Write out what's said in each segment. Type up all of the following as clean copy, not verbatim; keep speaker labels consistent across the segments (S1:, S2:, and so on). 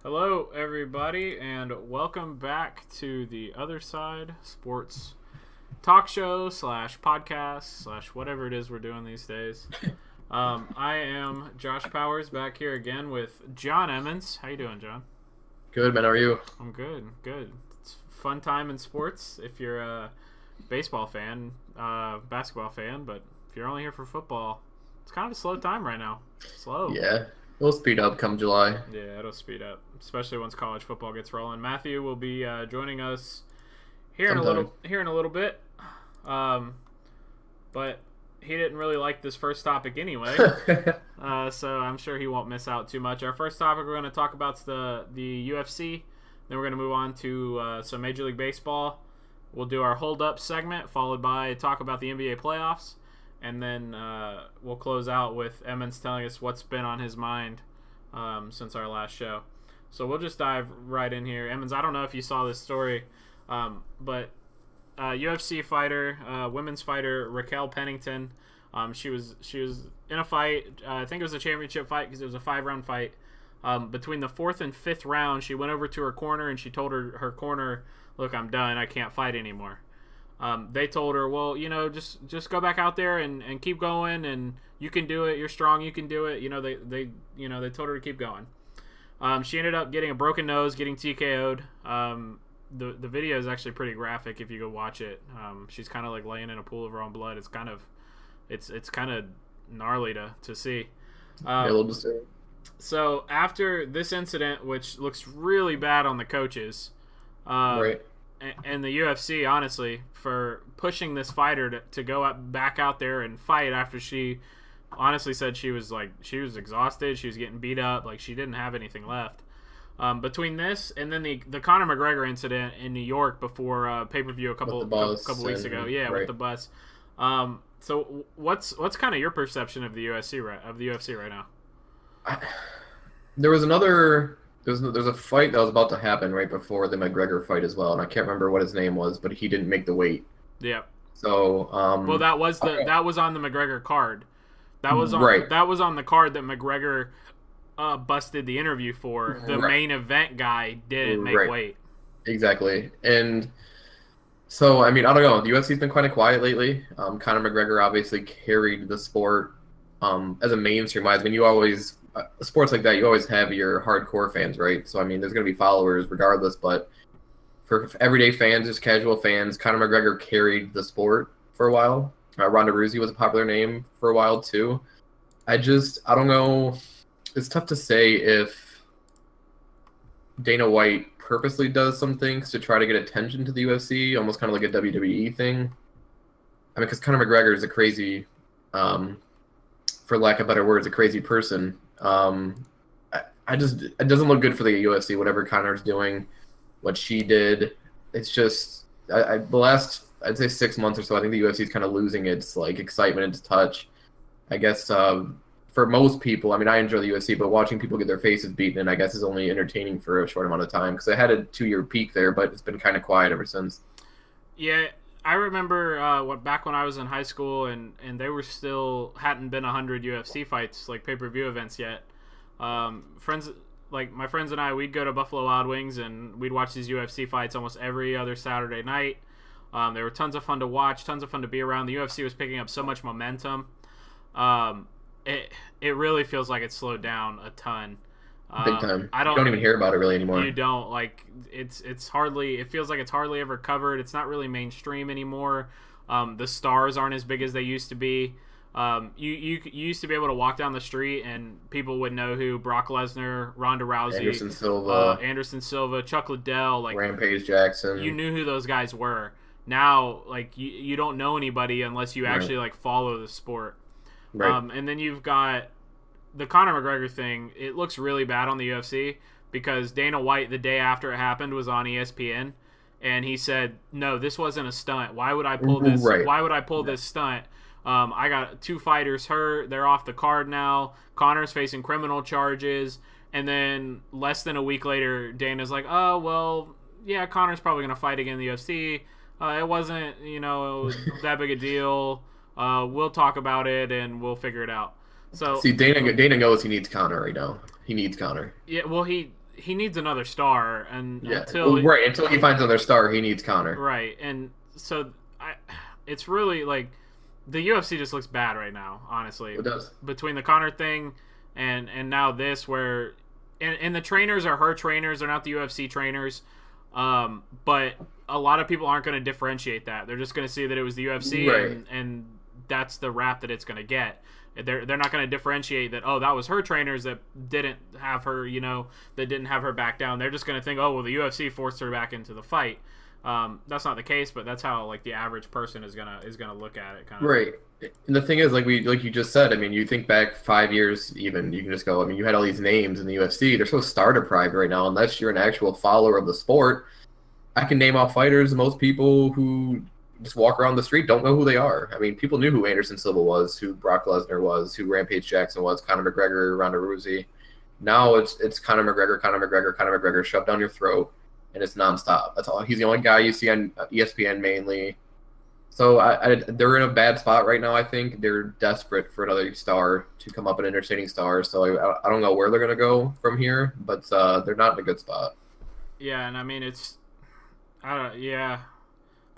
S1: Hello, everybody, and welcome back to the Other Side Sports talk show slash podcast slash whatever it is we're doing these days. I am Josh Powers back here again with John Emmons. How you doing, John?
S2: Good, man. How are you?
S1: I'm good. Good. It's a fun time in sports if you're a baseball fan, basketball fan, but if you're only here for football, it's kind of a slow time right now. Slow.
S2: Yeah. We'll speed up come July.
S1: Yeah, it'll speed up, especially once college football gets rolling. Matthew will be joining us here in a little bit, but he didn't really like this first topic anyway, so I'm sure he won't miss out too much. Our first topic we're going to talk about is the UFC. Then we're going to move on to some Major League Baseball. We'll do our hold up segment, followed by talk about the NBA playoffs. And then we'll close out with Emmons telling us what's been on his mind since our last show. So we'll just dive right in here. Emmons, I don't know if you saw this story, but UFC fighter, women's fighter Raquel Pennington, she was in a fight. I think it was a championship fight because it was a 5-round fight. Between the 4th and 5th round, she went over to her corner and she told her corner, "Look, I'm done. I can't fight anymore." They told her, well, just go back out there and keep going, and you can do it. You're strong. You can do it. They told her to keep going. She ended up getting a broken nose, getting TKO'd. The video is actually pretty graphic if you go watch it. She's kind of like laying in a pool of her own blood. It's kind of gnarly to see.
S2: A little disturbing.
S1: So after this incident, which looks really bad on the coaches,
S2: Right.
S1: and the UFC, honestly, for pushing this fighter to go back out there and fight after she honestly said she was exhausted, she was getting beat up, like she didn't have anything left. Between this and then the Conor McGregor incident in New York before pay-per-view a couple weeks ago,
S2: right.
S1: with the bus. So what's kind of your perception of the UFC right now?
S2: There was there's a fight that was about to happen right before the McGregor fight as well, and I can't remember what his name was, but he didn't make the weight.
S1: Yeah.
S2: So
S1: well, that was on the McGregor card. That was on the card that McGregor busted the interview for. The main event guy didn't make weight.
S2: Exactly. And so, I mean, I don't know. The UFC's been kind of quiet lately. Conor McGregor obviously carried the sport as a mainstream wise. I mean, you always sports like that, you always have your hardcore fans, right? So, I mean, there's going to be followers regardless, but for everyday fans, just casual fans, Conor McGregor carried the sport for a while. Ronda Rousey was a popular name for a while, too. I don't know. It's tough to say if Dana White purposely does some things to try to get attention to the UFC, almost kind of like a WWE thing. I mean, because Conor McGregor is a crazy, for lack of better words, a crazy person. It doesn't look good for the UFC, whatever Conor's doing, what she did. It's just, the last, I'd say 6 months or so, I think the UFC is kind of losing its like excitement, its touch. I guess for most people, I mean, I enjoy the UFC, but watching people get their faces beaten, I guess, is only entertaining for a short amount of time because it had a 2-year peak there, but it's been kind of quiet ever since.
S1: Yeah, I remember back when I was in high school, and they were still hadn't been 100 UFC fights, like pay-per-view events yet. My friends and I, we'd go to Buffalo Wild Wings and we'd watch these UFC fights almost every other Saturday night. They were tons of fun to watch, tons of fun to be around. The UFC was picking up so much momentum. It really feels like it's slowed down a ton.
S2: Big time. You don't even hear about it really anymore.
S1: You don't. Like, it feels like it's hardly ever covered. It's not really mainstream anymore. The stars aren't as big as they used to be. You used to be able to walk down the street and people would know who Brock Lesnar, Ronda Rousey, Anderson Silva, Chuck Liddell, like
S2: Rampage Jackson.
S1: You knew who those guys were. Now, like, you don't know anybody unless you actually like follow the sport.
S2: Right.
S1: And then you've got the Conor McGregor thing. It looks really bad on the UFC because Dana White, the day after it happened, was on ESPN and he said, "No, this wasn't a stunt. Why would I pull this?
S2: Right.
S1: Why would I pull this stunt? I got 2 fighters hurt. They're off the card now. Conor's facing criminal charges." And then less than a week later, Dana's like, "Oh, well, yeah, Conor's probably going to fight again in the UFC. It wasn't, that big a deal. We'll talk about it and we'll figure it out." So
S2: see, Dana knows he needs Conor right now. He needs Conor.
S1: Yeah, well, he needs another star, and
S2: Yeah, well, right. Until he finds another star, he needs Conor.
S1: Right, and so it's really like the UFC just looks bad right now, honestly.
S2: It does.
S1: Between the Conor thing and now this, where and the trainers are her trainers, they're not the UFC trainers. But a lot of people aren't going to differentiate that. They're just going to see that it was the UFC,
S2: right.
S1: and that's the rap that it's going to get. They're not going to differentiate that, oh, that was her trainers that didn't have her, that didn't have her back down. They're just going to think, oh, well, the UFC forced her back into the fight. That's not the case, but that's how like the average person is gonna look at it, kind of.
S2: Right. And the thing is, like you just said, I mean, you think back 5 years, even you can just go. I mean, you had all these names in the UFC. They're so star deprived right now. Unless you're an actual follower of the sport, I can name off fighters. Most people who just walk around the street don't know who they are. I mean, people knew who Anderson Silva was, who Brock Lesnar was, who Rampage Jackson was, Conor McGregor, Ronda Rousey. Now it's Conor McGregor shoved down your throat, and it's nonstop. That's all. He's the only guy you see on ESPN mainly. So they're in a bad spot right now. I think they're desperate for another star to come up, an entertaining star. So I don't know where they're gonna go from here, but they're not in a good spot.
S1: Yeah, and I mean yeah.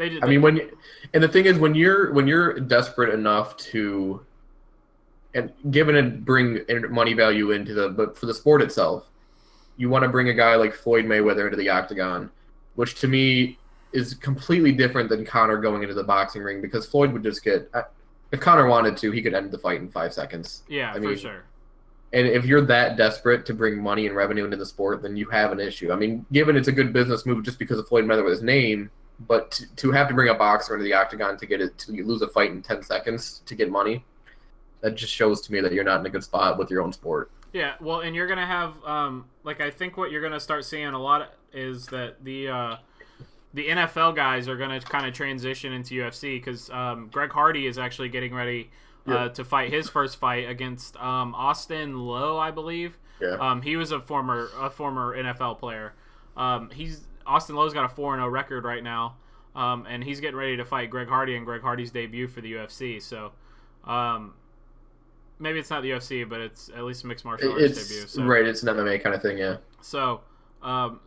S2: I mean, and the thing is, when you're desperate enough to, and given and bring money value into but for the sport itself, you want to bring a guy like Floyd Mayweather into the octagon, which to me is completely different than Conor going into the boxing ring, because Floyd would just get, if Conor wanted to, he could end the fight in 5 seconds.
S1: Yeah, for sure.
S2: And if you're that desperate to bring money and revenue into the sport, then you have an issue. I mean, given it's a good business move just because of Floyd Mayweather's name, but to have to bring a boxer into the octagon to lose a fight in 10 seconds to get money, that just shows to me that you're not in a good spot with your own sport.
S1: Yeah, well, and you're gonna have I think what you're gonna start seeing a lot is that the NFL guys are gonna kind of transition into UFC, because Greg Hardy is actually getting ready to fight his first fight against Austin Lowe, I believe.
S2: Yeah.
S1: He was a former NFL player. Austin Lowe's got a 4-0 record right now, and he's getting ready to fight Greg Hardy in Greg Hardy's debut for the UFC. So, maybe it's not the UFC, but it's at least a mixed martial arts debut. So.
S2: Right, it's an MMA kind of thing, yeah.
S1: So,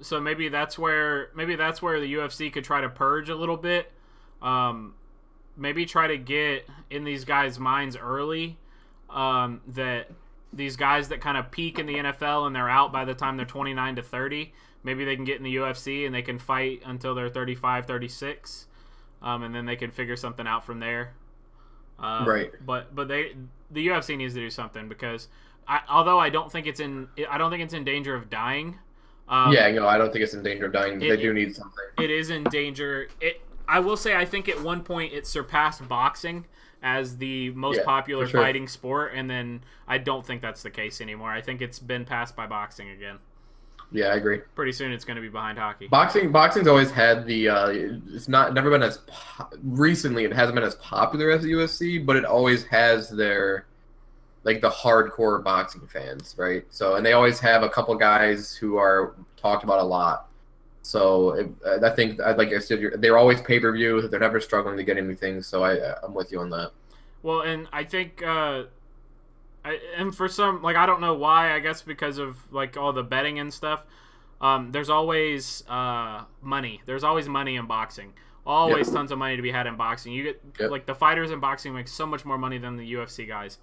S1: so maybe that's where the UFC could try to purge a little bit. Maybe try to get in these guys' minds early, that these guys that kind of peak in the NFL and they're out by the time they're 29 to 30, maybe they can get in the UFC and they can fight until they're 35, 36, and then they can figure something out from there.
S2: Right.
S1: But the UFC needs to do something, because although I don't think it's in danger of dying.
S2: I don't think it's in danger of dying. They do need something.
S1: It is in danger. I will say, I think at one point it surpassed boxing as the most popular fighting sport, and then I don't think that's the case anymore. I think it's been passed by boxing again.
S2: Yeah, I agree.
S1: Pretty soon it's going to be behind hockey.
S2: Boxing's always had the it's never been as recently, it hasn't been as popular as the UFC, but it always has their, like, the hardcore boxing fans, right? So, and they always have a couple guys who are talked about a lot. So I think, like I said, they're always pay-per-view. They're never struggling to get anything. So I'm with you on that.
S1: Well, and I think, and for some, like, I don't know why. I guess because of like all the betting and stuff. There's always money. There's always money in boxing. Always tons of money to be had in boxing. You get like the fighters in boxing make so much more money than the UFC guys.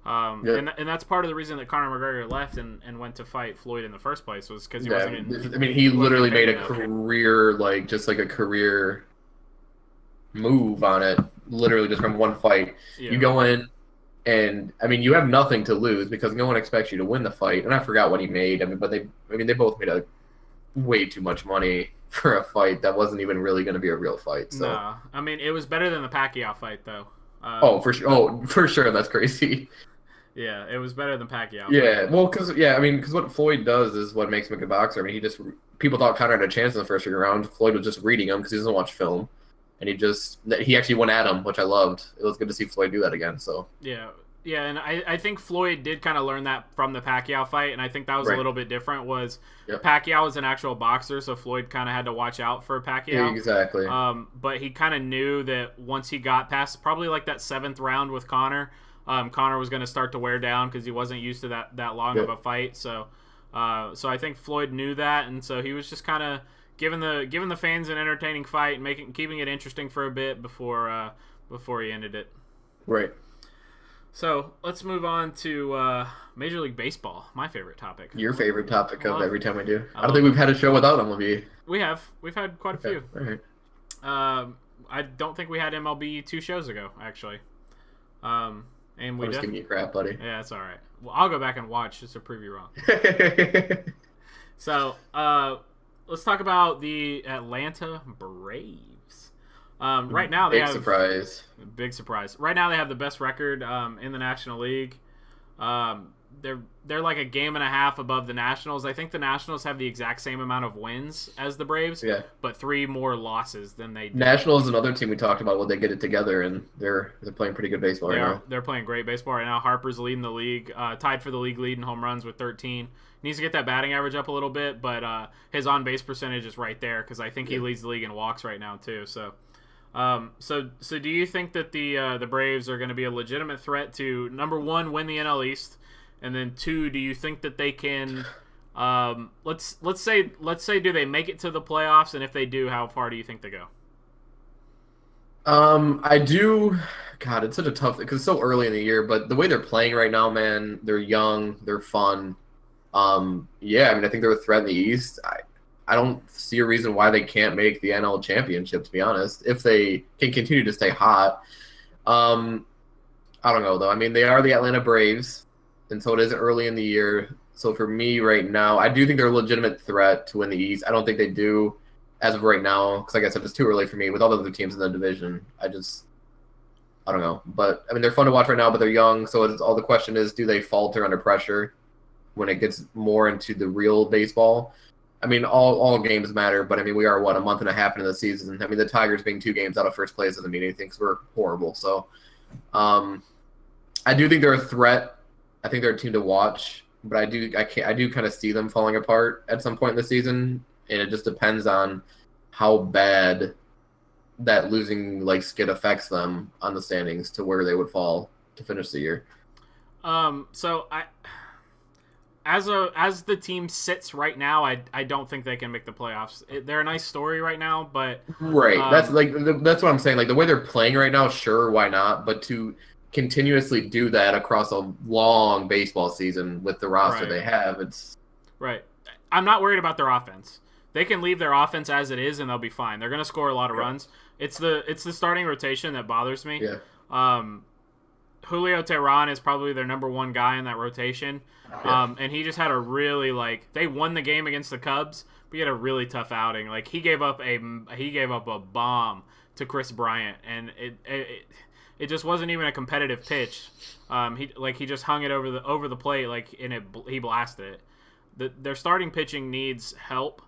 S1: And that's part of the reason that Conor McGregor left and went to fight Floyd in the first place, was because he wasn't.
S2: I mean, he literally made a career, like, just like a career move on it, literally just from one fight. Yeah. You go in, and I mean, you have nothing to lose because no one expects you to win the fight. And I forgot what he made. I mean, but they both made way too much money for a fight that wasn't even really going to be a real fight. So.
S1: No, I mean, it was better than the Pacquiao fight, though.
S2: For sure. Oh, for sure. That's crazy.
S1: Yeah, it was better than Pacquiao.
S2: Yeah, well, because what Floyd does is what makes him a good boxer. I mean, people thought Conor had a chance in the first round. Floyd was just reading him because he doesn't watch film, and he actually went at him, which I loved. It was good to see Floyd do that again. So
S1: yeah, and I think Floyd did kind of learn that from the Pacquiao fight, and I think that was a little bit different. Pacquiao was an actual boxer, so Floyd kind of had to watch out for Pacquiao.
S2: Yeah, exactly.
S1: But he kind of knew that once he got past probably like that 7th round with Conor. Conor was going to start to wear down because he wasn't used to that long of a fight. So So I think Floyd knew that, and so he was just kind of giving the fans an entertaining fight and keeping it interesting for a bit before he ended it.
S2: Right.
S1: So let's move on to Major League Baseball, my favorite topic.
S2: Your favorite topic of every time we do. I don't
S1: love
S2: think we've had a show without MLB.
S1: We've had quite a few.
S2: All right.
S1: I don't think we had MLB 2 shows ago, actually. And we
S2: I'm just giving you crap, buddy.
S1: Yeah, that's all right. Well, I'll go back and watch just to prove you wrong. So let's talk about the Atlanta Braves. Right now they have big surprise. Right now they have the best record in the National League. They're like a game and a half above the Nationals. I think the Nationals have the exact same amount of wins as the Braves, but 3 more losses than they do.
S2: Nationals is another team we talked about. Will they get it together? And they're playing pretty good baseball right now.
S1: They're playing great baseball right now. Harper's leading the league, tied for the league lead in home runs with 13. Needs to get that batting average up a little bit, but his on-base percentage is right there because I think he leads the league in walks right now too. So do you think that the Braves are going to be a legitimate threat to, number 1, win the NL East, and then 2, do you think that they can let's say do they make it to the playoffs, and if they do, how far do you think they go?
S2: I do. God, it's such a tough because it's so early in the year, but the way they're playing right now, man, they're young, they're fun. Yeah, I mean, I think they're a threat in the East. I don't see a reason why they can't make the NL championship, to be honest, if they can continue to stay hot. I don't know, though. I mean, they are the Atlanta Braves, and so it is early in the year. So for me right now, I do think they're a legitimate threat to win the East. I don't think they do as of right now because, like I said, it's too early for me with all the other teams in the division. I don't know. But, I mean, they're fun to watch right now, but they're young, so all the question is, do they falter under pressure when it gets more into the real baseball? I mean, all games matter, but I mean, we are, a month and a half into the season. I mean, the Tigers being 2 games out of first place doesn't mean anything because we're horrible. So, I do think they're a threat. I think they're a team to watch, but I do kind of see them falling apart at some point in the season, and it just depends on how bad that losing skid affects them on the standings to where they would fall to finish the year.
S1: So As the team sits right now, I don't think they can make the playoffs. They're a nice story right now, but
S2: right. That's what I'm saying. Like the way they're playing right now, sure, why not? But to continuously do that across a long baseball season with the roster they have, it's
S1: right. I'm not worried about their offense. They can leave their offense as it is, and they'll be fine. They're going to score a lot of runs. It's the starting rotation that bothers me.
S2: Yeah.
S1: Julio Teheran is probably their number 1 guy in that rotation. And he just had a really they won the game against the Cubs, but he had a really tough outing. Like he gave up a bomb to Chris Bryant, and it just wasn't even a competitive pitch. He just hung it over the plate he blasted it. Their starting pitching needs help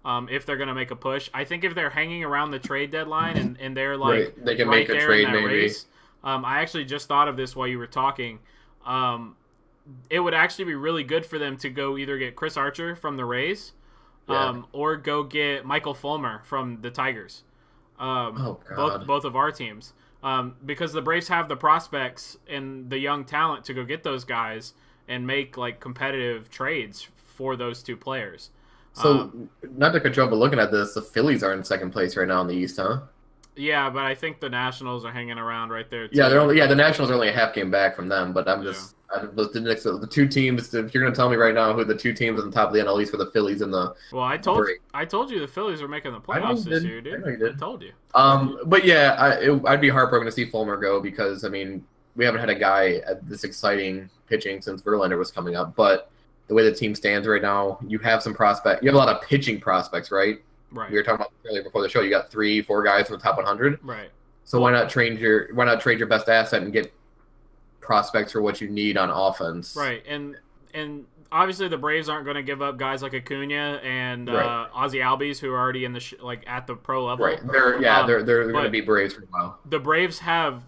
S1: if they're going to make a push. I think if they're hanging around the trade deadline and they're
S2: they can
S1: right
S2: make a trade maybe.
S1: Race, I actually just thought of this while you were talking. It would actually be really good for them to go either get Chris Archer from the Rays or go get Michael Fulmer from the Tigers. Both of our teams. Because the Braves have the prospects and the young talent to go get those guys and make competitive trades for those 2 players.
S2: So, not to cut you off, but looking at this, the Phillies are in second place right now in the East, huh?
S1: Yeah, but I think the Nationals are hanging around right there too.
S2: Yeah, the Nationals are only a half game back from them, but the 2 teams. If you're going to tell me right now who the 2 teams on top of the NL East for the Phillies and the
S1: I told you the Phillies were making the playoffs this year, dude. I told you.
S2: But yeah, I'd be heartbroken to see Fulmer go because I mean we haven't had a guy at this exciting pitching since Verlander was coming up. But the way the team stands right now, you have some prospects. You have a lot of pitching prospects, right?
S1: Right.
S2: We were talking about earlier before the show. You got 3-4 guys from the top 100.
S1: Right.
S2: So why not trade your best asset and get prospects for what you need on offense?
S1: Right. And obviously the Braves aren't going to give up guys like Acuna and Ozzy Albies who are already in the at the pro level.
S2: Right. They're going to be Braves for a while.
S1: The Braves have,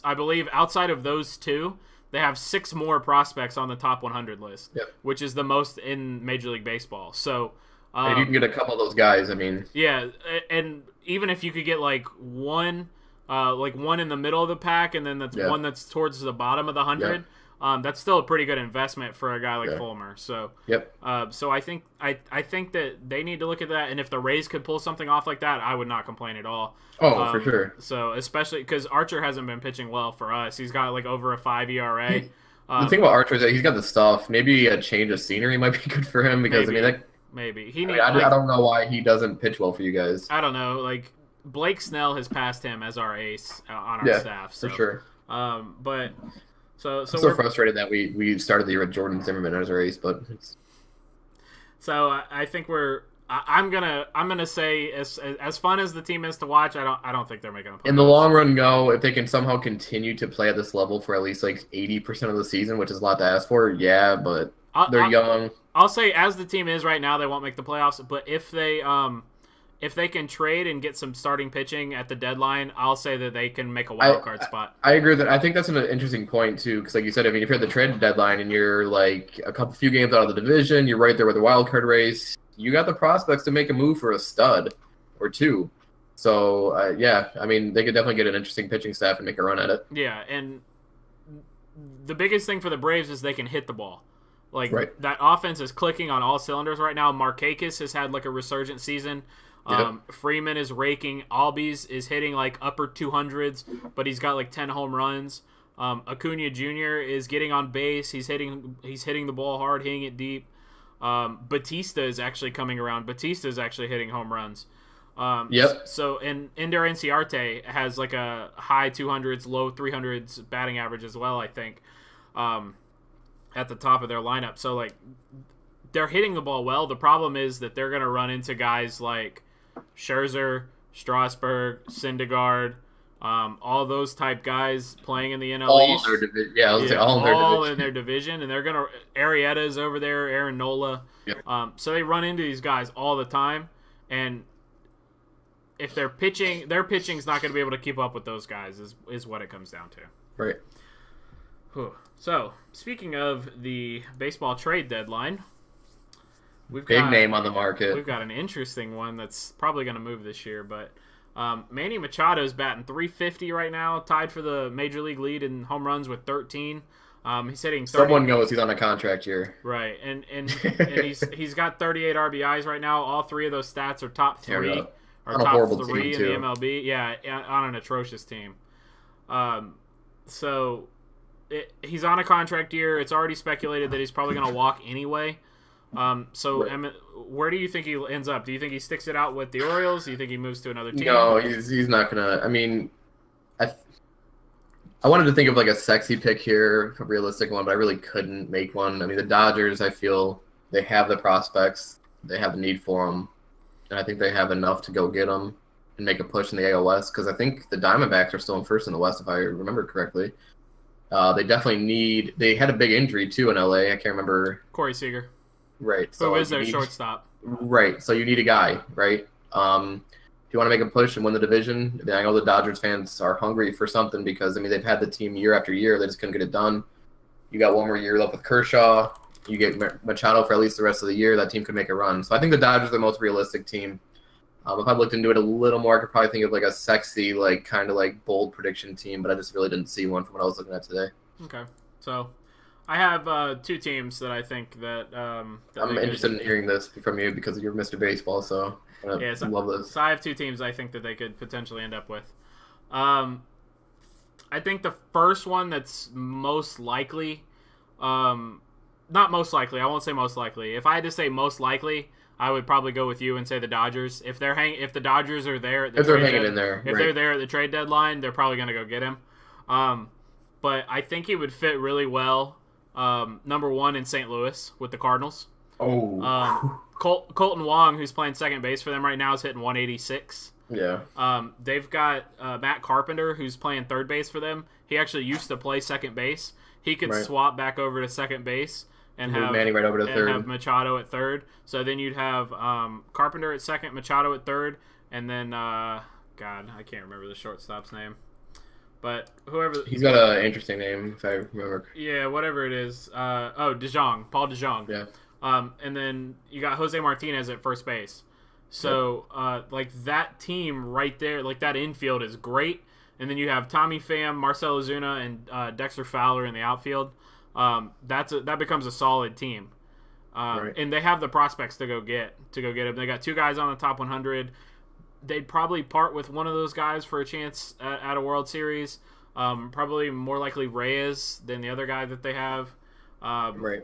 S1: I believe, outside of those 2, they have 6 more prospects on the top 100 list, which is the most in Major League Baseball. So.
S2: If you can get a couple of those guys, I mean.
S1: Yeah, and even if you could get one in the middle of the pack, and then one that's towards the bottom of the 100, that's still a pretty good investment for a guy like
S2: Yeah.
S1: Fulmer. So,
S2: Yep.
S1: so I think that they need to look at that, and if the Rays could pull something off like that, I would not complain at all.
S2: Oh, for sure.
S1: So especially because Archer hasn't been pitching well for us. He's got like over a 5 ERA.
S2: The thing about Archer is that he's got the stuff. Maybe a change of scenery might be good for him because
S1: maybe
S2: I don't know why he doesn't pitch well for you guys.
S1: I don't know. Like Blake Snell has passed him as our ace on our staff. So,
S2: for sure.
S1: But so
S2: I'm so frustrated that we started the year with Jordan Zimmerman as our ace, but
S1: so I think I'm gonna say as fun as the team is to watch, I don't think they're making a playoffs.
S2: In the long run, go if they can somehow continue to play at this level for at least like 80% of the season, which is a lot to ask for. Yeah, but they're young.
S1: I'll say as the team is right now, they won't make the playoffs. But if they can trade and get some starting pitching at the deadline, I'll say that they can make a wild card spot.
S2: I agree with that. I think that's an interesting point too, because like you said, I mean, if you're at the trade deadline and you're like a few games out of the division, you're right there with the wild card race. You got the prospects to make a move for a stud or two. So yeah, I mean, they could definitely get an interesting pitching staff and make a run at it.
S1: Yeah, and the biggest thing for the Braves is they can hit the ball. Like that offense is clicking on all cylinders right now. Markakis has had like a resurgent season. Freeman is raking. Albies is hitting like upper 200s, but he's got like 10 home runs. Acuna Jr. is getting on base. He's hitting the ball hard, hitting it deep. Batista is actually coming around. Batista is actually hitting home runs. So and Ender Inciarte has like a high 200s, low 300s batting average as well, I think, at the top of their lineup. So like they're hitting the ball well. The problem is that they're going to run into guys like Scherzer, Strasburg, Syndergaard, all those type guys playing in the NL East. All in their division, and they're gonna. Arrieta is over there, Aaron Nola.
S2: Yep.
S1: So they run into these guys all the time, and if they're pitching, their pitching's not going to be able to keep up with those guys. Is what it comes down to.
S2: Right.
S1: Whew. So speaking of the baseball trade deadline.
S2: Big name on the market.
S1: We've got an interesting one that's probably going to move this year, but Manny Machado's batting .350 right now, tied for the major league lead in home runs with 13. He's hitting 30.
S2: Someone knows he's on a contract year.
S1: Right, and he's got 38 RBIs right now. All three of those stats are top three or top three in the MLB. Yeah, on an atrocious team. So he's on a contract year. It's already speculated that he's probably going to walk anyway. Where do you think he ends up? Do you think he sticks it out with the Orioles? Do you think he moves to another team?
S2: No, he's not gonna. I mean, I wanted to think of like a sexy pick here, a realistic one, but I really couldn't make one. I mean, the Dodgers, I feel they have the prospects, they have the need for them, and I think they have enough to go get them and make a push in the AL West, because I think the Diamondbacks are still in first in the West, if I remember correctly. They definitely they had a big injury too in LA. I can't remember.
S1: Corey Seager.
S2: Right.
S1: Who is their shortstop?
S2: Right. So you need a guy, right? If you want to make a push and win the division, I know the Dodgers fans are hungry for something because, I mean, they've had the team year after year. They just couldn't get it done. You got one more year left with Kershaw. You get Machado for at least the rest of the year. That team could make a run. So I think the Dodgers are the most realistic team. If I looked into it a little more, I could probably think of like a sexy, like kind of like bold prediction team, but I just really didn't see one from what I was looking at today.
S1: Okay. So I have two teams that I think that
S2: I'm interested in hearing this from you because you're Mr. Baseball, so I love this.
S1: So I have two teams I think that they could potentially end up with. I think the first one that's most likely, not most likely, I won't say most likely. If I had to say most likely, I would probably go with you and say the Dodgers. If the Dodgers are there, if they're there at the trade deadline, they're probably going to go get him. But I think he would fit really well. Number one in St. Louis with the Cardinals. Colton Wong, who's playing second base for them right now, is hitting 186.
S2: Yeah.
S1: They've got Matt Carpenter, who's playing third base for them. He actually used to play second base. He could swap back over to second base and have
S2: Manny right over to third.
S1: Have Machado at third. So then you'd have Carpenter at second, Machado at third, and then God, I can't remember the shortstop's name. But whoever...
S2: He's got an interesting name, if I remember.
S1: Yeah, whatever it is. DeJong. Paul DeJong.
S2: Yeah.
S1: And then you got Jose Martinez at first base. So, like, that team right there, like, that infield is great. And then you have Tommy Pham, Marcell Ozuna, and Dexter Fowler in the outfield. that becomes a solid team.
S2: Right.
S1: And they have the prospects to go get him. They got 2 guys on the top 100. They'd probably part with one of those guys for a chance at a World Series. Probably more likely Reyes than the other guy that they have.
S2: Right.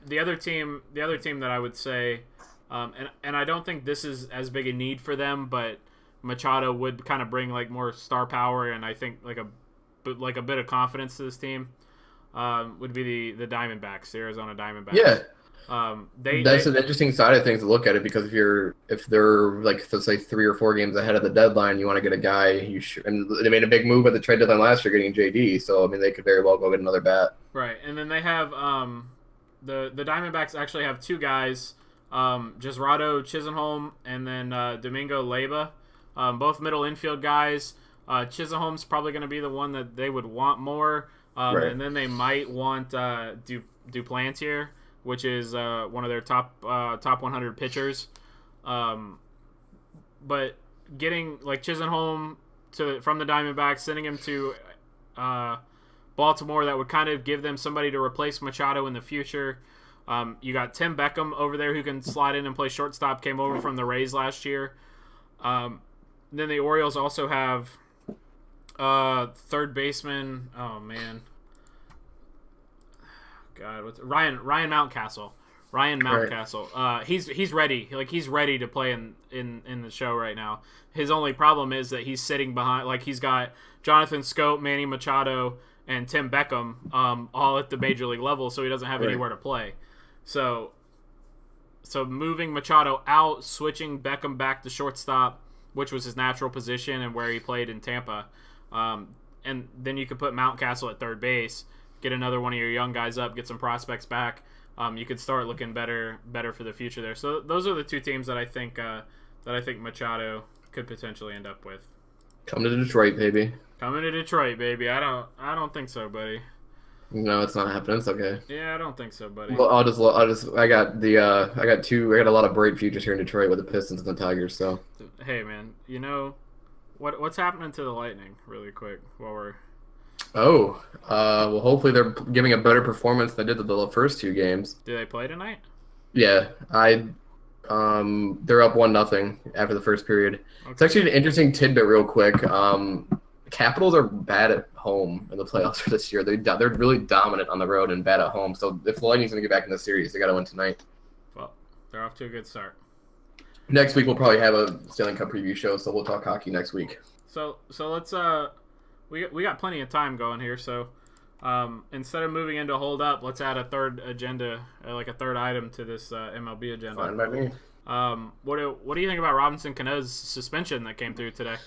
S1: The other team that I would say, and I don't think this is as big a need for them, but Machado would kind of bring like more star power, and I think like a bit of confidence to this team. Would be the Diamondbacks, the Arizona Diamondbacks.
S2: Yeah.
S1: That's
S2: an interesting side of things to look at it, because if they're like, let's say 3 or 4 games ahead of the deadline, you want to get a guy and they made a big move at the trade deadline last year getting JD, so I mean they could very well go get another bat.
S1: Right. And then they have the Diamondbacks actually have 2 guys, Jesrado Chisholm and then Domingo Leyba, both middle infield guys. Chisholm's probably going to be the one that they would want more,
S2: Right.
S1: And then they might want Duplantier, which is one of their top 100 pitchers. But getting like Chisholm from the Diamondbacks, sending him to Baltimore, that would kind of give them somebody to replace Machado in the future. You got Tim Beckham over there who can slide in and play shortstop, came over from the Rays last year. Then the Orioles also have third baseman. Oh man, God, what's Ryan Mountcastle? Ryan Mountcastle. Right. He's ready. Like he's ready to play in the show right now. His only problem is that he's sitting behind. Like he's got Jonathan Scope, Manny Machado, and Tim Beckham all at the major league level, so he doesn't have anywhere to play. So moving Machado out, switching Beckham back to shortstop, which was his natural position and where he played in Tampa, and then you could put Mountcastle at third base, get another one of your young guys up, get some prospects back. You could start looking better for the future there. So those are the 2 teams that I think Machado could potentially end up with.
S2: Come to Detroit, baby.
S1: Coming to Detroit, baby. I don't think so, buddy.
S2: No, it's not happening. It's okay.
S1: Yeah, I don't think so, buddy.
S2: Well, I got a lot of bright futures here in Detroit with the Pistons and the Tigers. So,
S1: hey, man, you know what's happening to the Lightning, really quick, while we're.
S2: Well, hopefully they're giving a better performance than they did the first 2 games.
S1: Do they play tonight?
S2: Yeah, they're up 1-0 after the first period. Okay. It's actually an interesting tidbit, real quick. Capitals are bad at home in the playoffs for this year. They're really dominant on the road and bad at home. So if the Lightning's going to get back in the series, they got to win tonight.
S1: Well, they're off to a good start.
S2: Next week we'll probably have a Stanley Cup preview show, so we'll talk hockey next week.
S1: So let's we got plenty of time going here. So instead of moving into hold up, let's add a third agenda, like a third item to this MLB agenda.
S2: Fine by me.
S1: What do you think about Robinson Cano's suspension that came through today?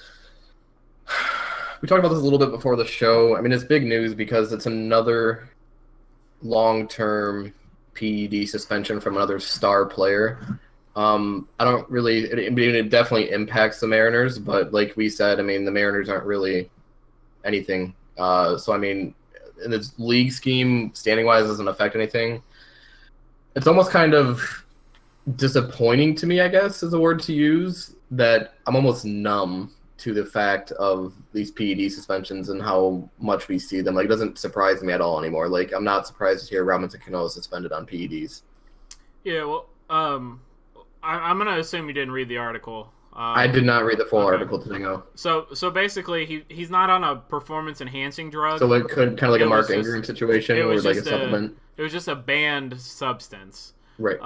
S2: We talked about this a little bit before the show. I mean, it's big news because it's another long-term PED suspension from another star player. I don't really. It definitely impacts the Mariners, but like we said, I mean, the Mariners aren't really anything. So I mean, in its league scheme, standing-wise, doesn't affect anything. It's almost kind of disappointing to me, I guess, is a word to use, that I'm almost numb to the fact of these PED suspensions and how much we see them. Like, it doesn't surprise me at all anymore. Like, I'm not surprised to hear Robinson Cano suspended on PEDs.
S1: Yeah, well, I'm going to assume you didn't read the article.
S2: I did not read the full article today, no.
S1: So basically, he's not on a performance-enhancing drug.
S2: So it could kind of like a Mark Ingram situation or like a supplement?
S1: It was just a banned substance.
S2: Right.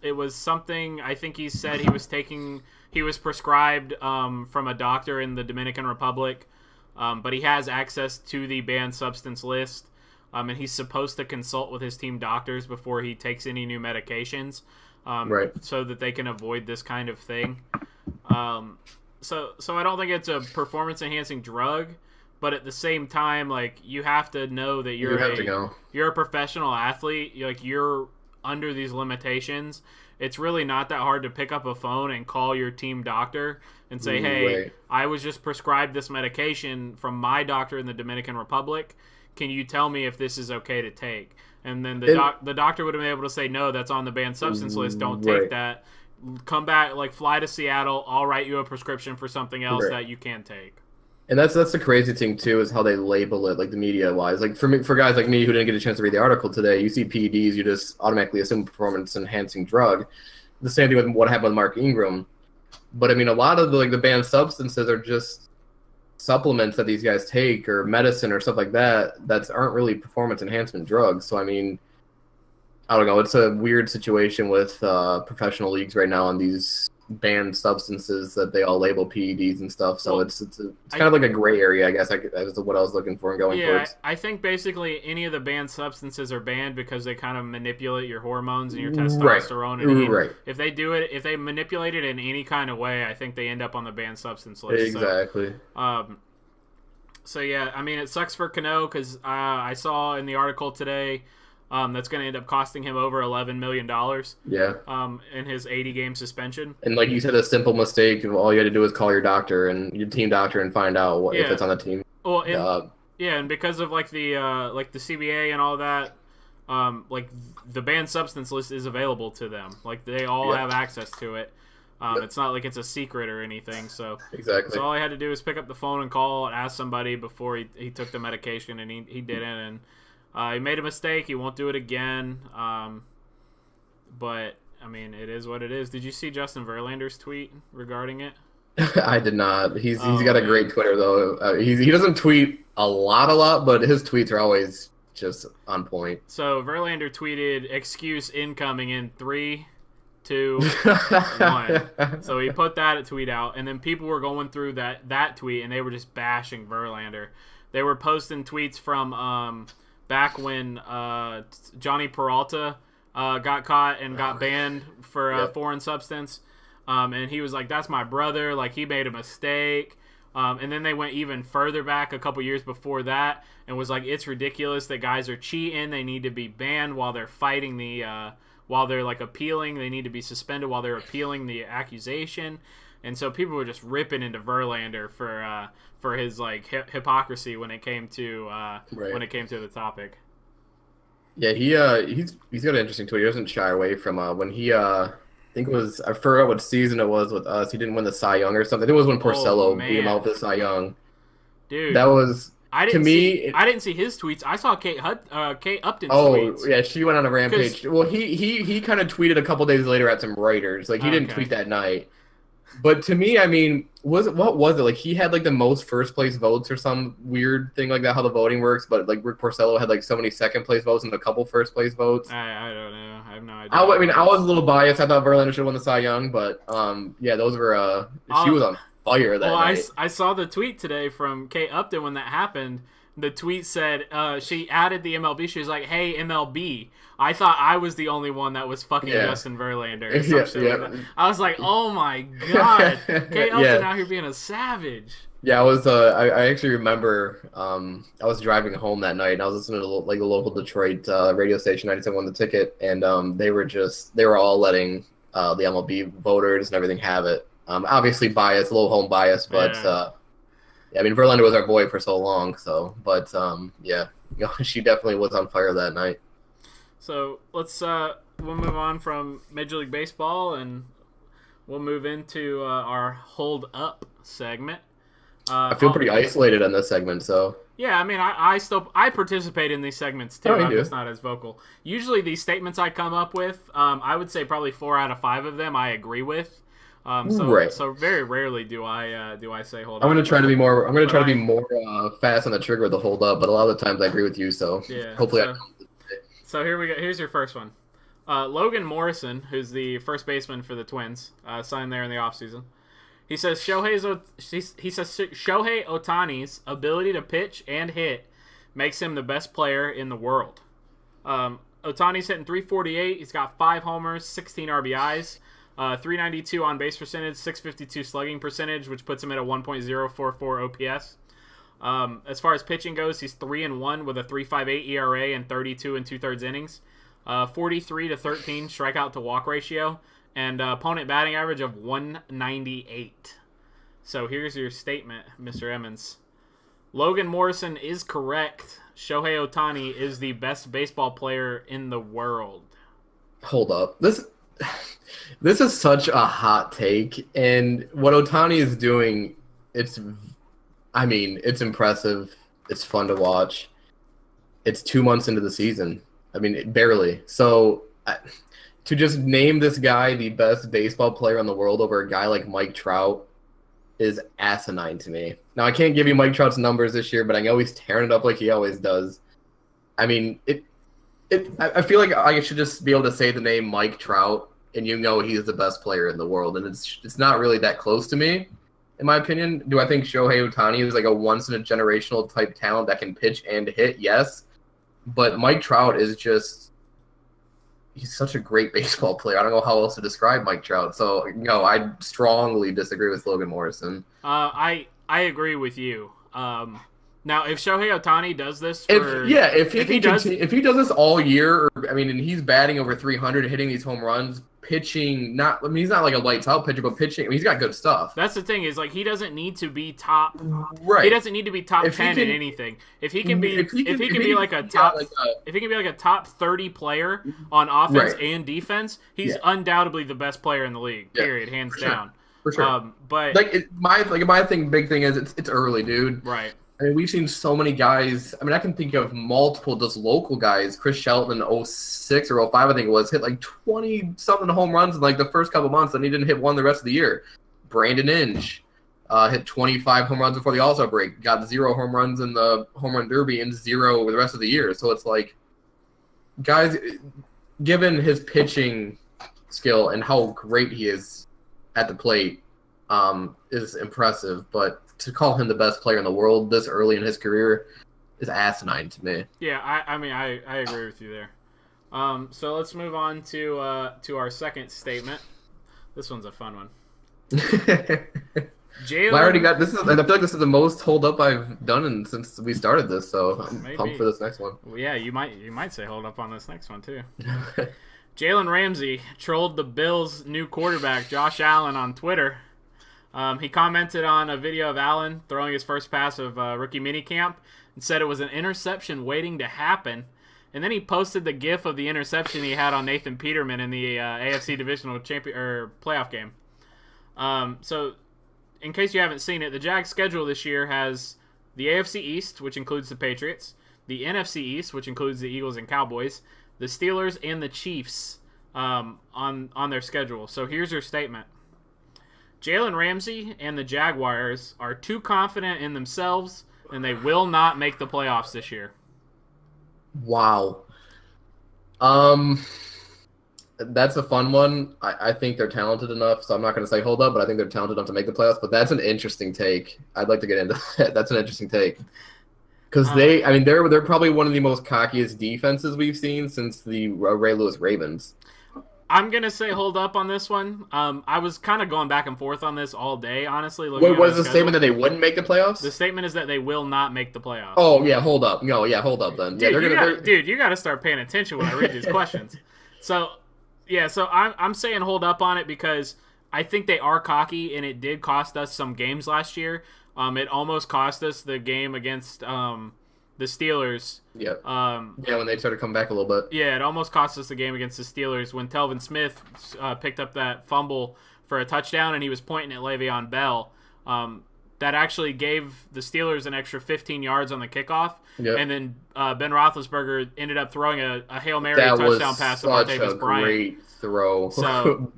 S1: It was something, I think he said he was prescribed from a doctor in the Dominican Republic, but he has access to the banned substance list, and he's supposed to consult with his team doctors before he takes any new medications,
S2: right,
S1: so that they can avoid this kind of thing. So I don't think it's a performance-enhancing drug, but at the same time, like, you have to know that you're a professional athlete, like, you're under these limitations. It's really not that hard to pick up a phone and call your team doctor and say, hey, I was just prescribed this medication from my doctor in the Dominican Republic. Can you tell me if this is okay to take? And then the doctor would have been able to say, no, that's on the banned substance list. Don't take that. Come back, like, fly to Seattle. I'll write you a prescription for something else that you can take.
S2: And that's the crazy thing too, is how they label it, like the media wise. Like for me, for guys like me who didn't get a chance to read the article today, you see PEDs, you just automatically assume performance enhancing drug. The same thing with what happened with Mark Ingram. But I mean, a lot of the banned substances are just supplements that these guys take, or medicine or stuff like that aren't really performance enhancement drugs. So I mean, I don't know. It's a weird situation with professional leagues right now on these banned substances that they all label PEDs and stuff. So
S1: Well,
S2: it's kind of like a gray area, I guess. That was what I was looking for and going
S1: Yeah,
S2: towards.
S1: I think basically any of the banned substances are banned because they kind of manipulate your hormones and your
S2: Right,
S1: testosterone. And
S2: right,
S1: if they do it, if they manipulate it in any kind of way, I think they end up on the banned substance list.
S2: exactly.
S1: So yeah, I mean, it sucks for Cano because I saw in the article today that's going to end up costing him over $11 million
S2: Yeah,
S1: in his 80-game suspension.
S2: and like you said, a simple mistake. All you had to do is call your doctor and your team doctor and find out if
S1: Yeah.
S2: it's on the team.
S1: Well, and,
S2: Uh,
S1: yeah, and because of like the CBA and all that, like the banned substance list is available to them. Like they all
S2: Yep.
S1: have access to it.
S2: Yep.
S1: It's not like it's a secret or anything. So
S2: exactly.
S1: all I had to do was pick up the phone and call and ask somebody before he took the medication, and he didn't. And he made a mistake. He won't do it again. But I mean, it is what it is. Did you see Justin Verlander's tweet regarding it?
S2: I did not. He's
S1: Oh,
S2: got a
S1: man.
S2: great Twitter though. He doesn't tweet a lot, but his tweets are always just on point.
S1: So Verlander tweeted, "Excuse incoming in 3, 2, 1." So he put that tweet out, and then people were going through that tweet, and they were just bashing Verlander. They were posting tweets from back when Johnny Peralta got caught and got banned for
S2: Yep.
S1: foreign substance, and he was like, "That's my brother. Like he made a mistake." And then they went even further back a couple years before that and was like, "It's ridiculous that guys are cheating. They need to be banned while they're fighting while they're like appealing. They need to be suspended while they're appealing the accusation." And so people were just ripping into Verlander for his like hypocrisy when it came to
S2: Right.
S1: when it came to the topic.
S2: Yeah, he's got an interesting tweet. He doesn't shy away from when he I think it was, I forgot what season it was with us. He didn't win the Cy Young or something. I think it was when Porcello beat him
S1: man.
S2: out with the Cy Young.
S1: Dude,
S2: That was
S1: I
S2: to
S1: didn't
S2: me.
S1: I didn't see his tweets. I saw Kate Upton's
S2: Oh
S1: tweets.
S2: yeah, she went on a rampage. Well, he kind of tweeted a couple days later at some writers. Like he didn't
S1: Okay.
S2: tweet that night. But to me, I mean, what was it? Like he had like the most first place votes or some weird thing like that, how the voting works. But like Rick Porcello had like so many second place votes and a couple first place votes.
S1: I don't know. I have no idea.
S2: I mean, I was a little biased. I thought Verlander should have won the Cy Young, but yeah, those were she was on fire that night.
S1: I saw the tweet today from Kate Upton when that happened. The tweet said she added the MLB. She was like, "Hey MLB, I thought I was the only one that was fucking
S2: Yeah.
S1: Justin Verlander." Or some
S2: Yeah,
S1: shit
S2: yeah.
S1: like that. I was like, "Oh my god, Kate Upton
S2: Yeah.
S1: out here being a savage."
S2: Yeah, I was. I actually remember. I was driving home that night, and I was listening to like the local Detroit radio station, 97 the ticket, and they were all letting the MLB voters and everything have it. Obviously biased, a little home bias, but
S1: Yeah.
S2: yeah, I mean Verlander was our boy for so long, so but yeah, you know, she definitely was on fire that night.
S1: So let's we'll move on from Major League Baseball and we'll move into our hold up segment.
S2: I feel pretty isolated on this segment, so
S1: Yeah, I mean, I participate in these segments too.
S2: Oh, you
S1: I'm
S2: do.
S1: just not as vocal. Usually, these statements I come up with, I would say probably 4 out of 5 of them I agree with.
S2: Right.
S1: So very rarely do I say hold
S2: I'm
S1: on.
S2: gonna try to be more. I'm gonna try to be
S1: I-
S2: more fast on the trigger with the hold up, but a lot of the times I agree with you. So
S1: Yeah,
S2: hopefully,
S1: So here we go. Here's your first one. Logan Morrison, who's the first baseman for the Twins, signed there in the offseason. He says Shohei Ohtani's ability to pitch and hit makes him the best player in the world. Ohtani's hitting 348. He's got 5 homers, 16 RBIs, 392 on base percentage, 652 slugging percentage, which puts him at a 1.044 OPS. As far as pitching goes, he's 3-1 with a 3.58 ERA and 32 2/3 innings, 43 to 13 strikeout to walk ratio, and opponent batting average of 198. So here's your statement, Mr. Emmons. Logan Morrison is correct. Shohei Ohtani is the best baseball player in the world.
S2: hold up. This is such a hot take, and what Ohtani is doing, it's I mean, it's impressive. It's fun to watch. It's 2 months into the season. I mean, barely. So to just name this guy the best baseball player in the world over a guy like Mike Trout is asinine to me. Now, I can't give you Mike Trout's numbers this year, but I know he's tearing it up like he always does. I mean, I feel like I should just be able to say the name Mike Trout, and you know he's the best player in the world, and it's not really that close to me, in my opinion. Do I think Shohei Ohtani is like a once-in-a-generational type talent that can pitch and hit? Yes. But Mike Trout is just – he's such a great baseball player. I don't know how else to describe Mike Trout. So, I strongly disagree with Logan Morrison.
S1: I agree with you. Now, if Shohei Ohtani does this
S2: if he does this all year, and he's batting over 300, hitting these home runs, pitching he's not like a lights out pitcher, but pitching, he's got good stuff.
S1: That's the thing is like he doesn't need to be top.
S2: Right.
S1: He doesn't need to be top 10 in anything. If he can be like a top 30 player on offense and defense, he's undoubtedly the best player in the league. Period, hands down.
S2: For sure.
S1: But
S2: big thing is it's early, dude.
S1: Right.
S2: I mean, we've seen so many guys. I mean, I can think of multiple just local guys. Chris Shelton in 06 or 05, I think it was, hit like 20-something home runs in like the first couple months, and he didn't hit one the rest of the year. Brandon Inge hit 25 home runs before the All-Star break, got 0 home runs in the Home Run Derby and 0 over the rest of the year. So it's like, guys, given his pitching skill and how great he is at the plate, is impressive, but to call him the best player in the world this early in his career is asinine to me.
S1: Yeah, I agree with you there. So let's move on to our second statement. This one's a fun one.
S2: Jalen, I already got this. I feel like this is the most hold up I've done since we started this. So I'm pumped for this next one.
S1: Well, yeah, you might say hold up on this next one too. Jalen Ramsey trolled the Bills' new quarterback Josh Allen on Twitter. He commented on a video of Allen throwing his first pass of rookie minicamp and said it was an interception waiting to happen. And then he posted the GIF of the interception he had on Nathan Peterman in the AFC Divisional playoff game. So, in case you haven't seen it, the Jags' schedule this year has the AFC East, which includes the Patriots, the NFC East, which includes the Eagles and Cowboys, the Steelers, and the Chiefs on their schedule. So here's your statement. Jalen Ramsey and the Jaguars are too confident in themselves, and they will not make the playoffs this year.
S2: Wow. That's a fun one. I think they're talented enough, so I'm not going to say hold up, but I think they're talented enough to make the playoffs. But that's an interesting take. I'd like to get into that. That's an interesting take. Because they're probably one of the most cockiest defenses we've seen since the Ray Lewis Ravens.
S1: I'm going to say hold up on this one. I was kind of going back and forth on this all day, honestly.
S2: What was the statement that they wouldn't make the playoffs?
S1: The statement is that they will not make the playoffs.
S2: Oh, yeah, hold up. No, yeah, hold up then.
S1: Dude, you got to start paying attention when I read these questions. So I'm saying hold up on it because I think they are cocky, and it did cost us some games last year. It almost cost us the game against the Steelers.
S2: Yeah. When they started to come back a little bit.
S1: Yeah, it almost cost us the game against the Steelers when Telvin Smith picked up that fumble for a touchdown, and he was pointing at Le'Veon Bell. That actually gave the Steelers an extra 15 yards on the kickoff. Yep. And then Ben Roethlisberger ended up throwing a Hail Mary touchdown pass to Martavis Bryant. That was a great
S2: throw.
S1: So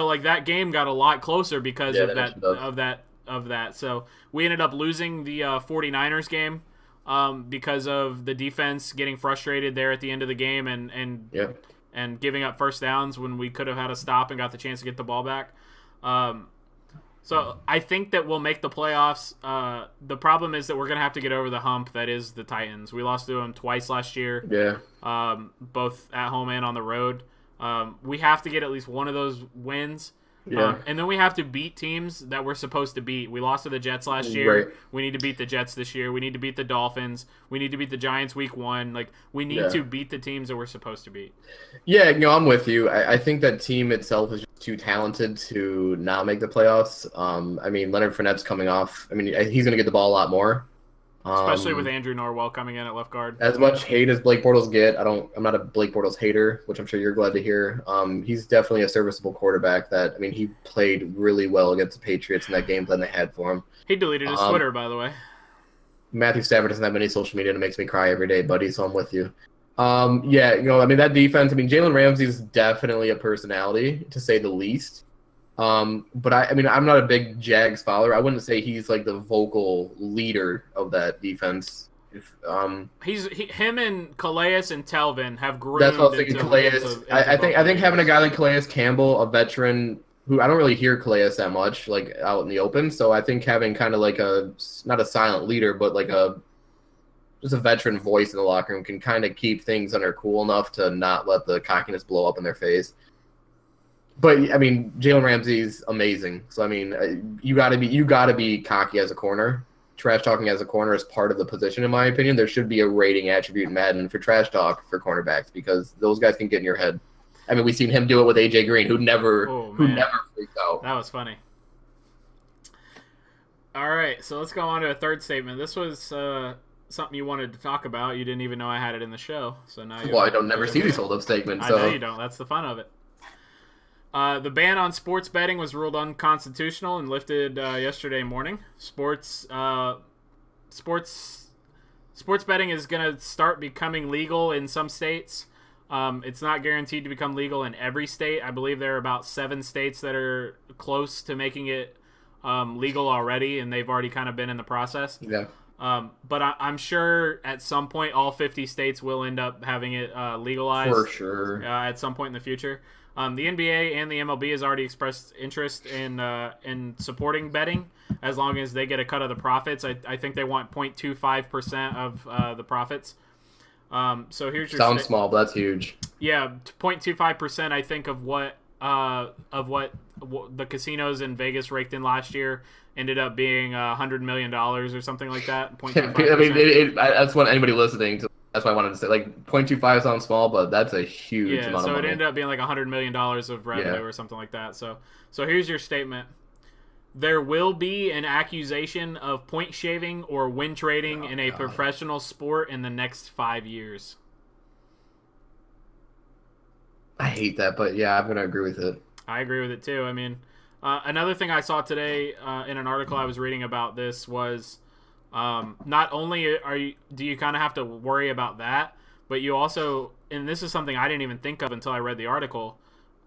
S1: like that game got a lot closer because of that. So we ended up losing the 49ers game because of the defense getting frustrated there at the end of the game and giving up first downs when we could have had a stop and got the chance to get the ball back. So I think that we'll make the playoffs. The problem is that we're going to have to get over the hump that is the Titans. We lost to them twice last year, both at home and on the road. We have to get at least one of those wins. Yeah. And then we have to beat teams that we're supposed to beat. We lost to the Jets last year. Right. We need to beat the Jets this year. We need to beat the Dolphins. We need to beat the Giants week 1. Like, we need to beat the teams that we're supposed to beat.
S2: Yeah, I'm with you. I think that team itself is just too talented to not make the playoffs. Leonard Fournette's coming off. He's going to get the ball a lot more.
S1: especially with Andrew Norwell coming in at left guard.
S2: As much hate as Blake Bortles get, I'm not a Blake Bortles hater, which I'm sure you're glad to hear. He's definitely a serviceable quarterback. He played really well against the Patriots in that game plan they had for him.
S1: He deleted his Twitter, by the way.
S2: Matthew Stafford doesn't have any social media, and it makes me cry every day, buddy. So I'm with you. That defense. Jalen Ramsey's definitely a personality, to say the least. But I'm not a big Jags follower. I wouldn't say he's like the vocal leader of that defense.
S1: Him and Calais and Telvin have groomed.
S2: That's what I was thinking. Calais. I think having a guy like Calais Campbell, a veteran who I don't really hear Calais that much, like out in the open. So I think having kind of like not a silent leader, but like just a veteran voice in the locker room can kind of keep things under cool enough to not let the cockiness blow up in their face. But Jalen Ramsey's amazing. So you gotta be cocky as a corner. Trash talking as a corner is part of the position, in my opinion. There should be a rating attribute in Madden for trash talk for cornerbacks because those guys can get in your head. We've seen him do it with AJ Green, who never freaked out.
S1: That was funny. All right, so let's go on to a third statement. This was something you wanted to talk about. You didn't even know I had it in the show, so now.
S2: I don't never see these hold-up statements. So.
S1: I know you don't. That's the fun of it. The ban on sports betting was ruled unconstitutional and lifted yesterday morning. Sports betting is going to start becoming legal in some states. It's not guaranteed to become legal in every state. I believe there are about 7 states that are close to making it legal already, and they've already kind of been in the process.
S2: Yeah.
S1: But I'm sure at some point all 50 states will end up having it legalized.
S2: For sure.
S1: At some point in the future. The NBA and the MLB has already expressed interest in supporting betting as long as they get a cut of the profits. I think they want 0.25% of the profits. So here's your
S2: sounds small, but that's huge.
S1: Yeah, 0.25%. I think of what the casinos in Vegas raked in last year ended up being $100 million or something like that. 0.25%.
S2: That's what anybody listening to. That's why I wanted to say, 0.25 sounds small, but that's a huge amount of money.
S1: So it ended up being like $100 million of revenue or something like that. So here's your statement. There will be an accusation of point shaving or win trading in a professional sport in the next 5 years.
S2: I hate that, but yeah, I'm going to agree with it.
S1: I agree with it too. Another thing I saw today in an article I was reading about this was not only do you kind of have to worry about that, but you also, and this is something I didn't even think of until I read the article,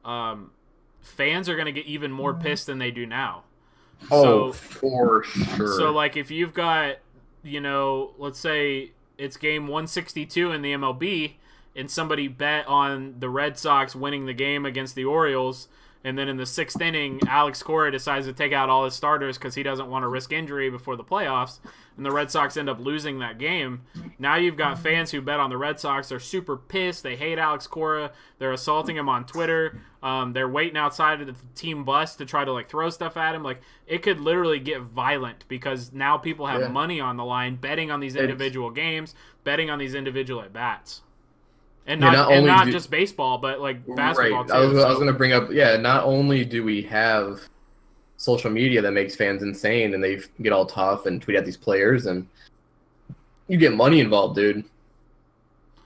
S1: fans are going to get even more pissed than they do now.
S2: For sure.
S1: So, if you've got, let's say it's game 162 in the MLB, and somebody bet on the Red Sox winning the game against the Orioles, and then in the 6th inning, Alex Cora decides to take out all his starters because he doesn't want to risk injury before the playoffs, and the Red Sox end up losing that game. Now you've got fans who bet on the Red Sox. They're super pissed. They hate Alex Cora. They're assaulting him on Twitter. They're waiting outside of the team bus to try to throw stuff at him. It could literally get violent because now people have money on the line, betting on these individual games, betting on these individual at-bats. And not just baseball, but basketball too.
S2: I was going to bring up, not only do we have social media that makes fans insane and they get all tough and tweet at these players, and you get money involved, dude.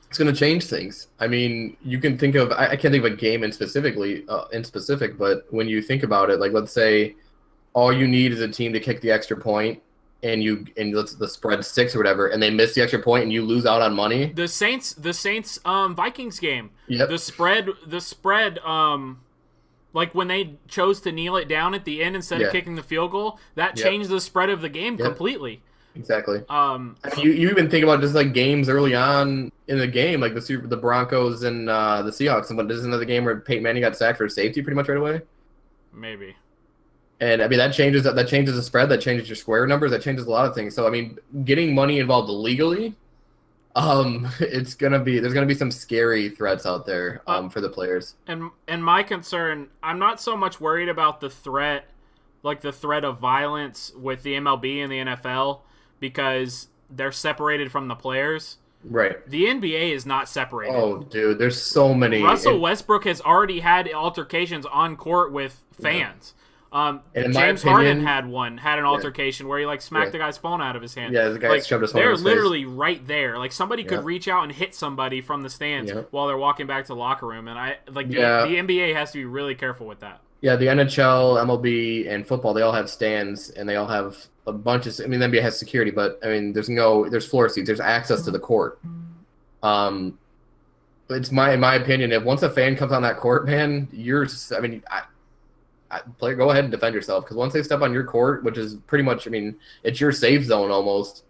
S2: It's going to change things. You can think of, I can't think of a game in specific, but when you think about it, let's say all you need is a team to kick the extra point, and the spread 6 or whatever, and they miss the extra point, and you lose out on money.
S1: The Saints Vikings game.
S2: Yep.
S1: The spread. When they chose to kneel it down at the end instead of kicking the field goal, that changed the spread of the game completely.
S2: Exactly. You even think about just games early on in the game, the Broncos and the Seahawks. And this is another game where Peyton Manning got sacked for safety pretty much right away.
S1: Maybe.
S2: And that changes the spread, that changes your square numbers, that changes a lot of things. So getting money involved legally, there's gonna be some scary threats out there for the players.
S1: And my concern, I'm not so much worried about the threat, the threat of violence with the MLB and the NFL, because they're separated from the players.
S2: Right.
S1: The NBA is not separated.
S2: Oh, dude, there's so many.
S1: Russell Westbrook has already had altercations on court with fans.
S2: And in
S1: James
S2: my
S1: Harden
S2: opinion,
S1: had an altercation where he like smacked
S2: yeah,
S1: the guy's phone out of his hand.
S2: yeah, the guy
S1: Like
S2: shoved his phone in
S1: they're
S2: his
S1: literally right there. Like somebody
S2: face.
S1: could reach out and hit somebody from the stands
S2: Yeah,
S1: while they're walking back to the locker room. And I like
S2: yeah,
S1: the NBA has to be really careful with that.
S2: yeah. The NHL, MLB, and football, they all have stands, and they all have a bunch of. I mean, the NBA has security, but I mean, there's floor seats, there's access to the court. It's in my opinion, if once a fan comes on that court, man, I mean, player, go ahead and defend yourself, because once they step on your court, which is pretty much, I mean, it's your safe zone almost.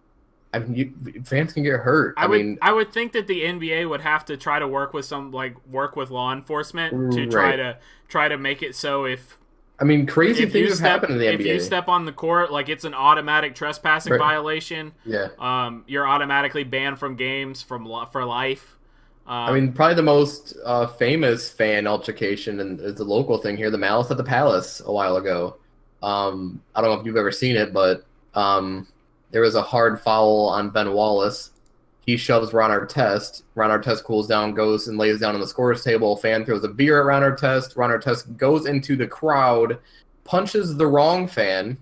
S2: I mean, fans can get hurt.
S1: I would think that the NBA would have to try to work with law enforcement to try to make it so if
S2: crazy things have happened in the NBA.
S1: If you step on the court, like it's an automatic trespassing violation.
S2: Yeah.
S1: You're automatically banned from games for life.
S2: Probably the most famous fan altercation, and it's a local thing here, the Malice at the Palace a while ago. I don't know if you've ever seen it, but there was a hard foul on Ben Wallace. He shoves Ron Artest. Ron Artest cools down, goes and lays down on the scorer's table. A fan throws a beer at Ron Artest. Ron Artest goes into the crowd, punches the wrong fan.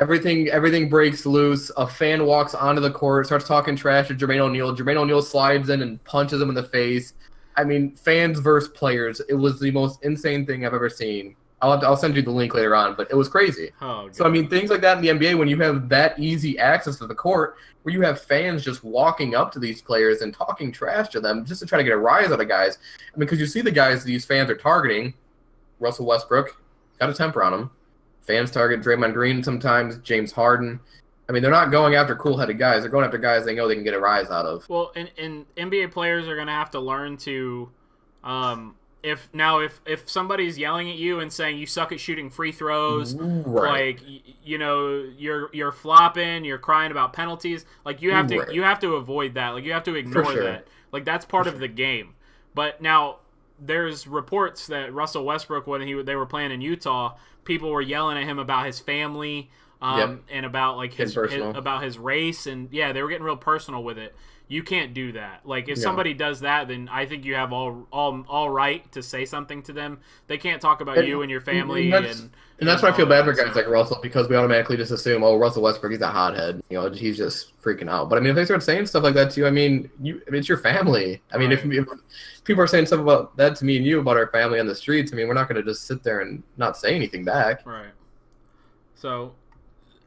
S2: Everything breaks loose. A fan walks onto the court, starts talking trash to Jermaine O'Neal. Jermaine O'Neal slides in and punches him in the face. I mean, fans versus players. It was the most insane thing I've ever seen. I'll send you the link later on, but it was crazy.
S1: Oh,
S2: so, things like that in the NBA, when you have that easy access to the court, where you have fans just walking up to these players and talking trash to them just to try to get a rise out of guys. Because you see the guys these fans are targeting. Russell Westbrook, got a temper on him. Fans target Draymond Green sometimes, James Harden. They're not going after cool-headed guys. They're going after guys they know they can get a rise out of.
S1: Well, and NBA players are going to have to learn to if somebody's yelling at you and saying you suck at shooting free throws,
S2: right.
S1: like you're flopping, you're crying about penalties, like you have to avoid that. Like you have to ignore that. Like that's part of the game. But now there's reports that Russell Westbrook, when they were playing in Utah, people were yelling at him about his family and about like his race, and they were getting real personal with it. You can't do that. Like if somebody does that, then I think you have all right to say something to them. They can't talk about you and your family.
S2: And that's why I feel bad for guys like Russell, because we automatically just assume, Russell Westbrook, he's a hothead. He's just freaking out. But if they start saying stuff like that to you, it's your family. If people are saying stuff about that to me and you about our family on the streets, we're not going to just sit there and not say anything back.
S1: Right. So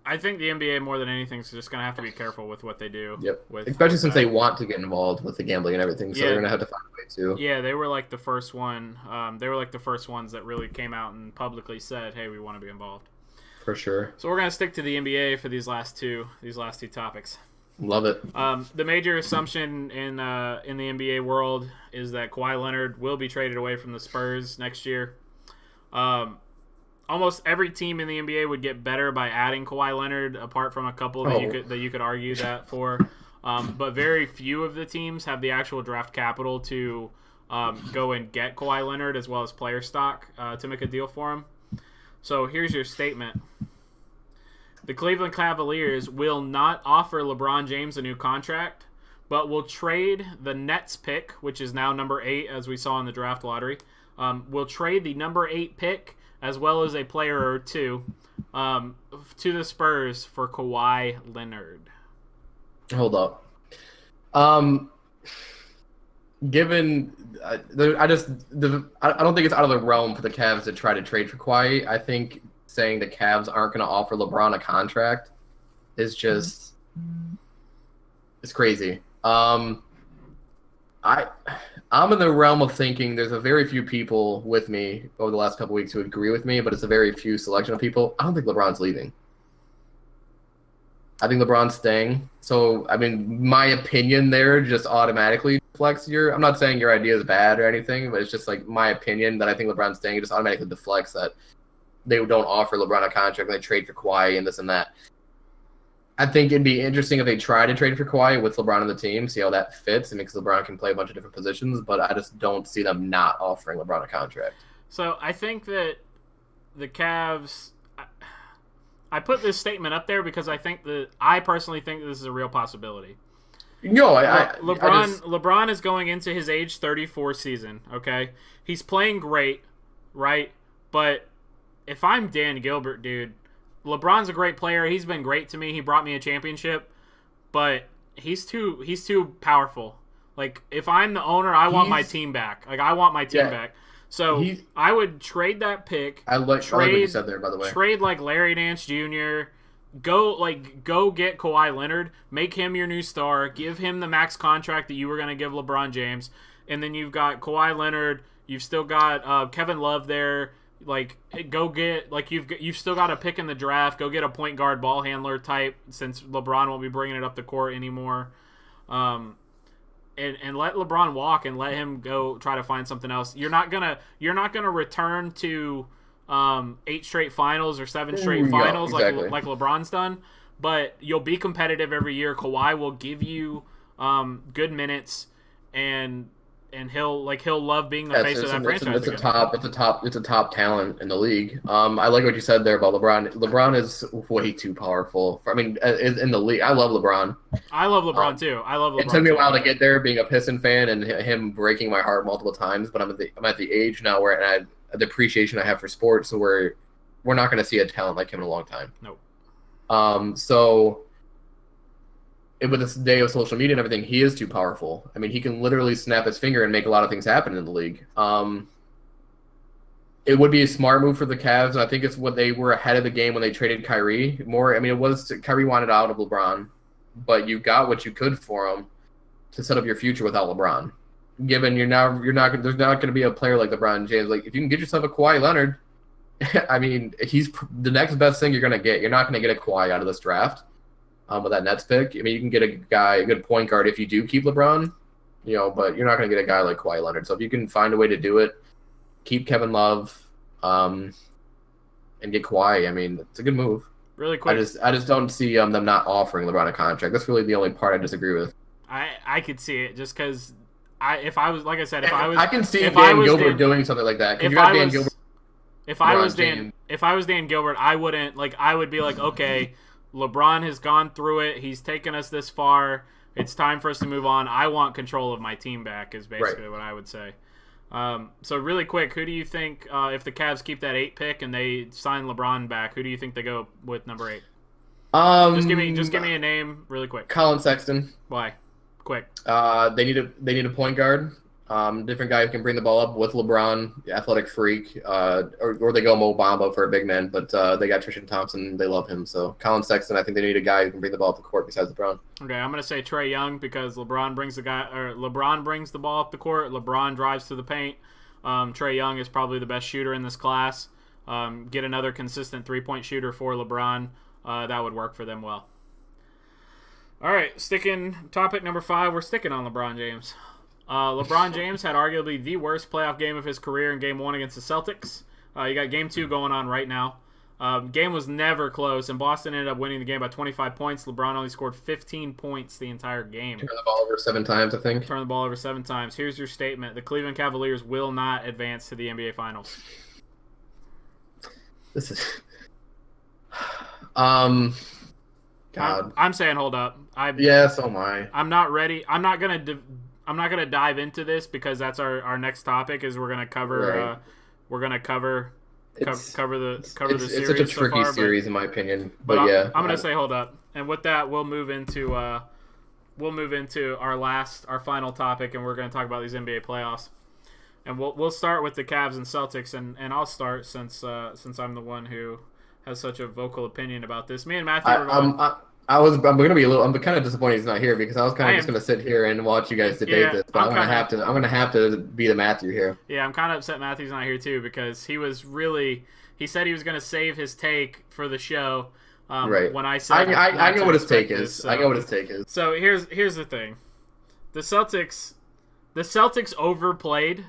S1: I think the NBA, more than anything, is just going to have to be careful with what they do.
S2: Yep. Especially since they want to get involved with the gambling and everything, so they're going to have to find a way to.
S1: Yeah, they were like the first one. They were like the first ones that really came out and publicly said, "Hey, we want to be involved."
S2: For sure.
S1: So we're going to stick to the NBA for these last two topics.
S2: Love it.
S1: The major assumption in the NBA world is that Kawhi Leonard will be traded away from the Spurs next year. Almost every team in the NBA would get better by adding Kawhi Leonard, apart from a couple that you could argue that for. But very few of the teams have the actual draft capital to go and get Kawhi Leonard as well as player stock to make a deal for him. So here's your statement. The Cleveland Cavaliers will not offer LeBron James a new contract, but will trade the Nets pick, which is now number 8, as we saw in the draft lottery. Will trade the number 8 pick as well as a player or two to the Spurs for Kawhi Leonard.
S2: Hold up. Given, I don't think it's out of the realm for the Cavs to try to trade for Kawhi. I think saying the Cavs aren't going to offer LeBron a contract is just, it's crazy. I'm in the realm of thinking there's a very few people with me over the last couple weeks who agree with me, but it's a very few selection of people. I don't think LeBron's leaving. I think LeBron's staying. So, my opinion there just automatically deflects I'm not saying your idea is bad or anything, but it's just like my opinion that I think LeBron's staying. It just automatically deflects that they don't offer LeBron a contract and they trade for Kawhi and this and that. I think it'd be interesting if they try to trade for Kawhi with LeBron on the team, see how that fits, and because LeBron can play a bunch of different positions, but I just don't see them not offering LeBron a contract.
S1: So I think that the Cavs, I put this statement up there because I personally think this is a real possibility.
S2: No,
S1: LeBron is going into his age 34 season, okay? He's playing great, right? But if I'm Dan Gilbert, dude, LeBron's a great player. He's been great to me. He brought me a championship, but he's too powerful. Like, if I'm the owner, I want my team back. Like, I want my team back. So I would trade that pick.
S2: I like what you said there, by the way.
S1: Trade like Larry Nance Jr. Go get Kawhi Leonard. Make him your new star. Give him the max contract that you were going to give LeBron James. And then you've got Kawhi Leonard. You've still got Kevin Love there. Like, go get, like, you've still got a pick in the draft. Go get a point guard ball handler type, since LeBron won't be bringing it up the court anymore. And let LeBron walk and let him go try to find something else. You're not gonna return to 8 straight finals or 7 straight finals like LeBron's done, but you'll be competitive every year. Kawhi will give you good minutes, and he'll love being the face of that franchise.
S2: It's a top talent in the league. I like what you said there about LeBron. LeBron is way too powerful. In the league, I love LeBron.
S1: I love LeBron too. I love LeBron.
S2: It took me a while to get there, being a Piston fan and him breaking my heart multiple times. But I'm at the age now where the appreciation I have for sports, so we're not going to see a talent like him in a long time.
S1: Nope.
S2: So. With this day of social media and everything, he is too powerful. I mean, he can literally snap his finger and make a lot of things happen in the league. It would be a smart move for the Cavs, and I think it's what they were ahead of the game when they traded Kyrie. It was Kyrie wanted out of LeBron, but you got what you could for him to set up your future without LeBron. Given there's not going to be a player like LeBron James. Like, if you can get yourself a Kawhi Leonard, I mean, he's the next best thing you're going to get. You're not going to get a Kawhi out of this draft. With that Nets pick, I mean, you can get a good point guard if you do keep LeBron, but you're not going to get a guy like Kawhi Leonard. So if you can find a way to do it, keep Kevin Love, and get Kawhi. I mean, it's a good move.
S1: Really quick,
S2: I just don't see them not offering LeBron a contract. That's really the only part I disagree with.
S1: I could see it just because I can see
S2: Dan Gilbert doing something like that.
S1: If I was Dan Gilbert, I would be like, okay. LeBron has gone through it. He's taken us this far. It's time for us to move on. I want control of my team back is basically what I would say. So really quick, who do you think, if the Cavs keep that 8 pick and they sign LeBron back, who do you think they go with number 8? Just give me a name really quick.
S2: Colin Sexton.
S1: Why? Quick.
S2: They need a point guard. Different guy who can bring the ball up with LeBron, athletic freak, or they go Mo Bamba for a big man, but they got Tristan Thompson. They love him. So Colin Sexton, I think they need a guy who can bring the ball up the court besides LeBron.
S1: Okay, I'm going to say Trae Young because LeBron brings the ball up the court. LeBron drives to the paint. Trae Young is probably the best shooter in this class. Get another consistent 3-point shooter for LeBron. That would work for them well. All right, topic number 5. We're sticking on LeBron James. LeBron James had arguably the worst playoff game of his career in Game 1 against the Celtics. You got Game 2 going on right now. Game was never close, and Boston ended up winning the game by 25 points. LeBron only scored 15 points the entire game.
S2: Turned the ball over 7 times, I think.
S1: Turned the ball over 7 times. Here's your statement. The Cleveland Cavaliers will not advance to the NBA Finals.
S2: This is... God.
S1: I'm saying hold up.
S2: Yeah, so am I.
S1: I'm not ready. I'm not gonna dive into this because that's our next topic. Is we're gonna cover the series.
S2: It's such a tricky series in my opinion. But
S1: I'm gonna say hold up, and with that we'll move into our final topic, and we're gonna talk about these NBA playoffs. And we'll start with the Cavs and Celtics, and I'll start since I'm the one who has such a vocal opinion about this. Me and Matthew were going.
S2: I'm kind of disappointed he's not here because I was kind of just going to sit here and watch you guys debate this, but I'm going to have to be the Matthew here.
S1: Yeah, I'm kind of upset Matthew's not here too because he said he was going to save his take for the show.
S2: Right.
S1: When I said
S2: I know what his take is. I know what his take is.
S1: So here's the thing. The Celtics overplayed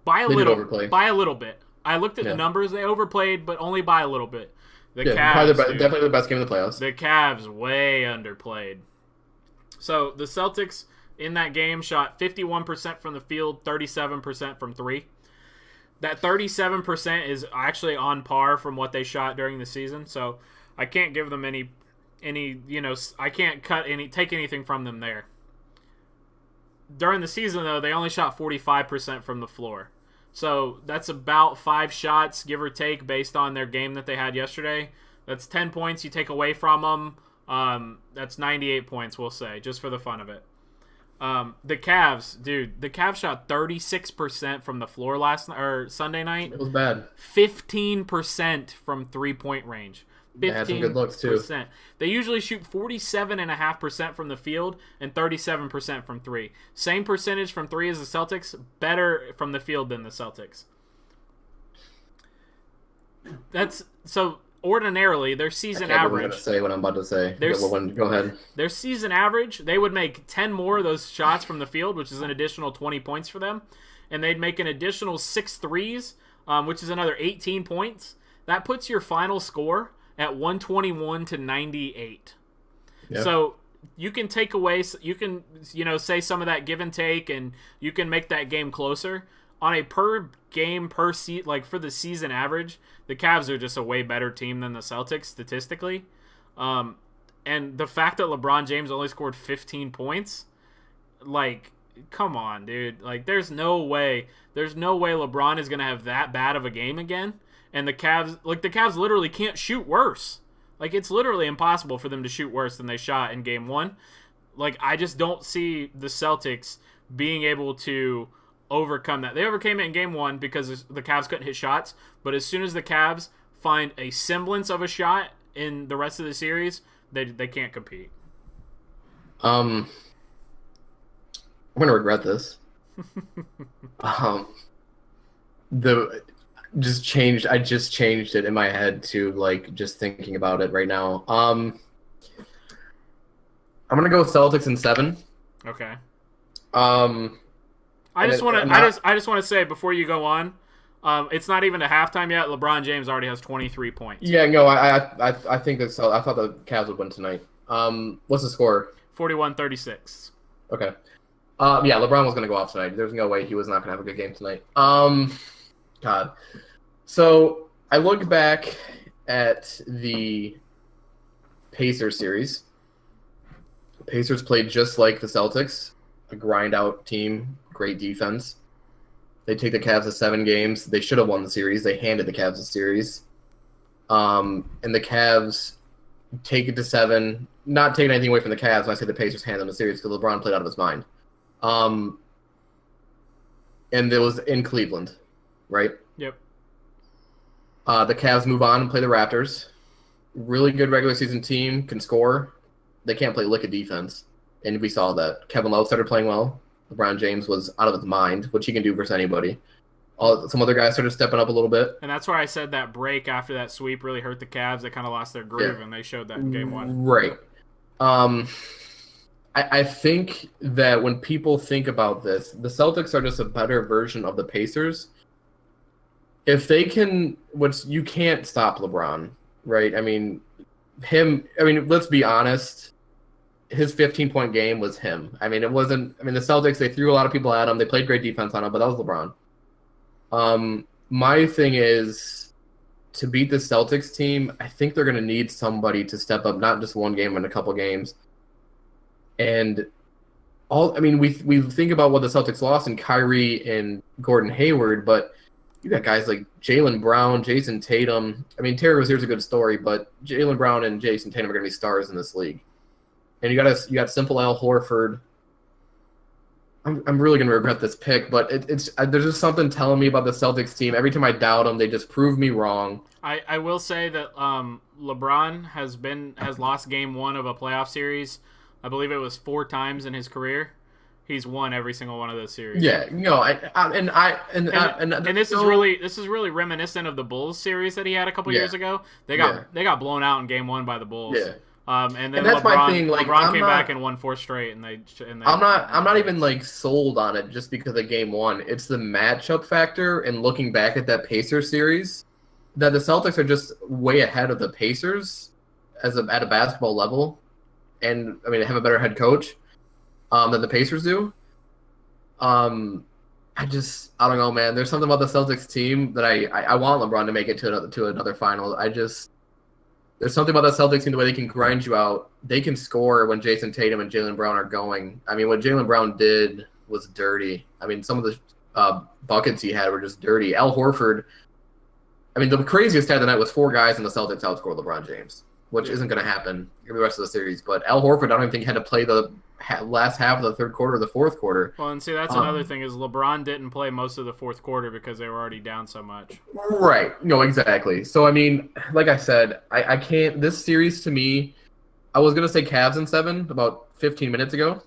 S1: by a little bit. I looked at the numbers. They overplayed, but only by a little bit. Cavs,
S2: definitely the best game of the playoffs.
S1: The Cavs way underplayed. So the Celtics in that game shot 51% from the field, 37% from 3. That 37% is actually on par from what they shot during the season. So I can't give them any I can't take anything from them there. During the season though, they only shot 45% from the floor. So that's about 5 shots, give or take, based on their game that they had yesterday. That's 10 points you take away from them. That's 98 points, we'll say, just for the fun of it. The Cavs, dude, the Cavs shot 36% from the floor Sunday night.
S2: It was bad.
S1: 15% from 3-point range. 15%.
S2: They had some good looks too.
S1: They usually shoot 47.5% from the field and 37% from 3. Same percentage from 3 as the Celtics, better from the field than the Celtics. That's so ordinarily their season average.
S2: I'm gonna say what I'm about to say. Go ahead.
S1: Their season average, they would make 10 more of those shots from the field, which is an additional 20 points for them, and they'd make an additional 6 threes, which is another 18 points. That puts your final score at 121-98. Yep. So you can take away, you can say some of that give and take, and you can make that game closer. On a per game per seat, like for the season average, the Cavs are just a way better team than the Celtics statistically. And the fact that LeBron James only scored 15 points, like, come on, dude. Like, there's no way LeBron is gonna have that bad of a game again. And the Cavs literally can't shoot worse. Like, it's literally impossible for them to shoot worse than they shot in Game 1. Like, I just don't see the Celtics being able to overcome that. They overcame it in Game 1 because the Cavs couldn't hit shots. But as soon as the Cavs find a semblance of a shot in the rest of the series, they can't compete.
S2: I'm going to regret this. I just changed it in my head to, like, just thinking about it right now. I'm gonna go Celtics in 7.
S1: Okay. I just want to say before you go on, it's not even a halftime yet. LeBron James already has 23 points.
S2: Yeah, no, I think that's. I thought the Cavs would win tonight. What's the score?
S1: 41-36.
S2: Okay. Yeah, LeBron was gonna go off tonight. There's no way he was not gonna have a good game tonight. God. So I look back at the Pacers series. The Pacers played just like the Celtics, a grind-out team, great defense. They take the Cavs to 7 games. They should have won the series. They handed the Cavs the series. And the Cavs take it to 7. Not taking anything away from the Cavs when I say the Pacers hand them the series because LeBron played out of his mind. And it was in Cleveland, right?
S1: Yep.
S2: The Cavs move on and play the Raptors. Really good regular season team, can score. They can't play lick of defense. And we saw that. Kevin Love started playing well. LeBron James was out of his mind, which he can do versus anybody. Some other guys started stepping up a little bit.
S1: And that's why I said that break after that sweep really hurt the Cavs. They kind of lost their groove, and they showed that in Game 1.
S2: Right. I think that when people think about this, the Celtics are just a better version of the Pacers. If they can, you can't stop LeBron, right? Let's be honest. His 15-point game was him. The Celtics, they threw a lot of people at him. They played great defense on him, but that was LeBron. My thing is, to beat the Celtics team, I think they're going to need somebody to step up, not just one game, but a couple games. And we think about what the Celtics lost in Kyrie and Gordon Hayward, but you got guys like Jaylen Brown, Jason Tatum. Terry Rozier's a good story, but Jaylen Brown and Jason Tatum are going to be stars in this league. And you got Simple Al Horford. I'm really going to regret this pick, but it's there's just something telling me about the Celtics team. Every time I doubt them, they just prove me wrong.
S1: I will say that LeBron has lost Game 1 of a playoff series. I believe it was 4 times in his career. He's won every single one of those series.
S2: Yeah,
S1: this is really reminiscent of the Bulls series that he had a couple years ago. They got blown out in Game 1 by the Bulls.
S2: Yeah.
S1: And then
S2: that's my thing. Like,
S1: LeBron came back and won 4 straight, and they
S2: I'm not even like sold on it just because of Game 1. It's the matchup factor, and looking back at that Pacers series, that the Celtics are just way ahead of the Pacers at a basketball level, and they have a better head coach than the Pacers do. I don't know, man. There's something about the Celtics team that I want LeBron to make it to another final. There's something about the Celtics team, the way they can grind you out. They can score when Jason Tatum and Jaylen Brown are going. What Jaylen Brown did was dirty. Some of the buckets he had were just dirty. Al Horford. I mean, the craziest stat of the night was 4 guys in the Celtics outscored LeBron James, which isn't going to happen in the rest of the series. But Al Horford, I don't even think had to play the last half of the third quarter or the fourth quarter.
S1: Well, and see, that's another thing is LeBron didn't play most of the fourth quarter because they were already down so much.
S2: Right. No, exactly. So, I mean, like I said, I can't – this series to me, I was going to say Cavs in 7 about 15 minutes ago.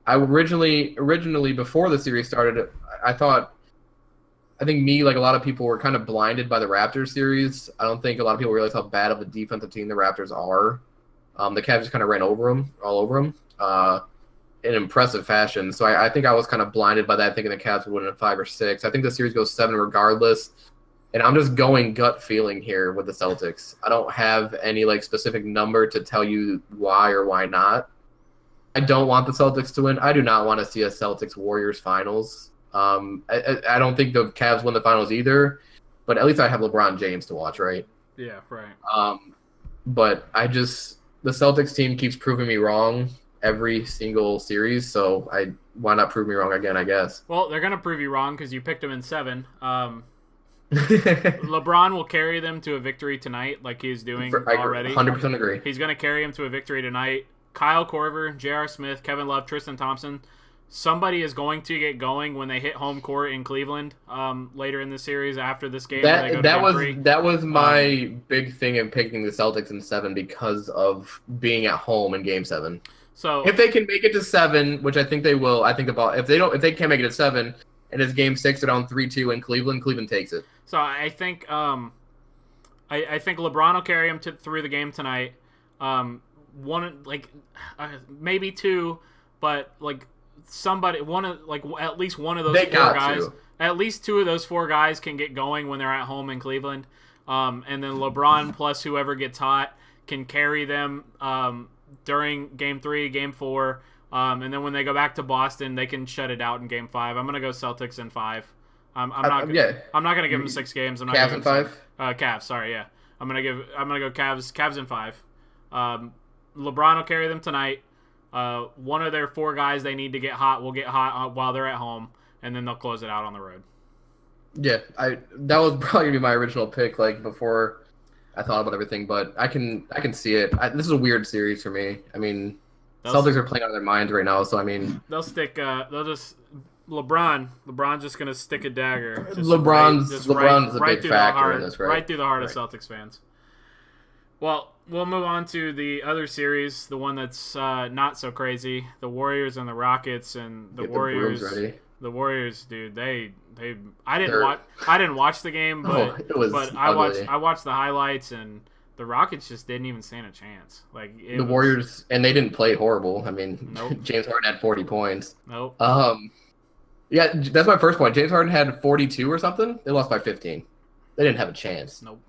S2: I originally before the series started, I think me, like a lot of people, were kind of blinded by the Raptors series. I don't think a lot of people realize how bad of a defensive team the Raptors are. The Cavs just kind of ran all over them in impressive fashion. So I think I was kind of blinded by that, thinking the Cavs would win in 5 or 6. I think the series goes 7 regardless. And I'm just going gut feeling here with the Celtics. I don't have any like specific number to tell you why or why not. I don't want the Celtics to win. I do not want to see a Celtics-Warriors finals. I don't think the Cavs win the finals either, but at least I have LeBron James to watch, right?
S1: Yeah, right.
S2: But the Celtics team keeps proving me wrong every single series, so why not prove me wrong again, I guess.
S1: Well, they're going to prove you wrong because you picked them in 7. LeBron will carry them to a victory tonight like he's doing already.
S2: 100% agree.
S1: He's going to carry them to a victory tonight. Kyle Korver, J.R. Smith, Kevin Love, Tristan Thompson. Somebody is going to get going when they hit home court in Cleveland later in the series after this game.
S2: That was my big thing in picking the Celtics in 7 because of being at home in Game 7.
S1: So
S2: if they can make it to 7, which I think they will, if they can't make it to 7 and it's Game 6 they're down 3-2 in Cleveland, Cleveland takes it.
S1: So I think I think LeBron will carry him through the game tonight. Maybe 2, but like. At least one of those 4 guys. At least 2 of those 4 guys can get going when they're at home in Cleveland, and then LeBron plus whoever gets hot can carry them during Game 3, Game 4, and then when they go back to Boston, they can shut it out in Game 5. I'm gonna go Celtics in 5. I'm not gonna give them 6 games. I'm not
S2: Cavs in 5.
S1: Cavs, sorry, yeah. I'm gonna go Cavs in 5. LeBron will carry them tonight. One of their 4 guys they need to get hot will get hot while they're at home, and then they'll close it out on the road. Yeah,
S2: that was probably gonna be my original pick, like before I thought about everything. But I can see it. This is a weird series for me. I mean, Celtics are playing out of their minds right now, so I mean, LeBron's just gonna stick a dagger. LeBron's a big factor in this, right?
S1: Right through the heart of Celtics fans. Well, we'll move on to the other series, the one that's not so crazy, the Warriors and the Rockets, and the Warriors, dude, I didn't watch the game, but I watched the highlights, and the Rockets just didn't even stand a chance.
S2: Warriors, and they didn't play horrible. I mean,
S1: nope.
S2: James Harden had 40 points.
S1: Nope.
S2: Yeah, that's my first point. James Harden had 42 or something. They lost by 15. They didn't have a chance.
S1: Nope.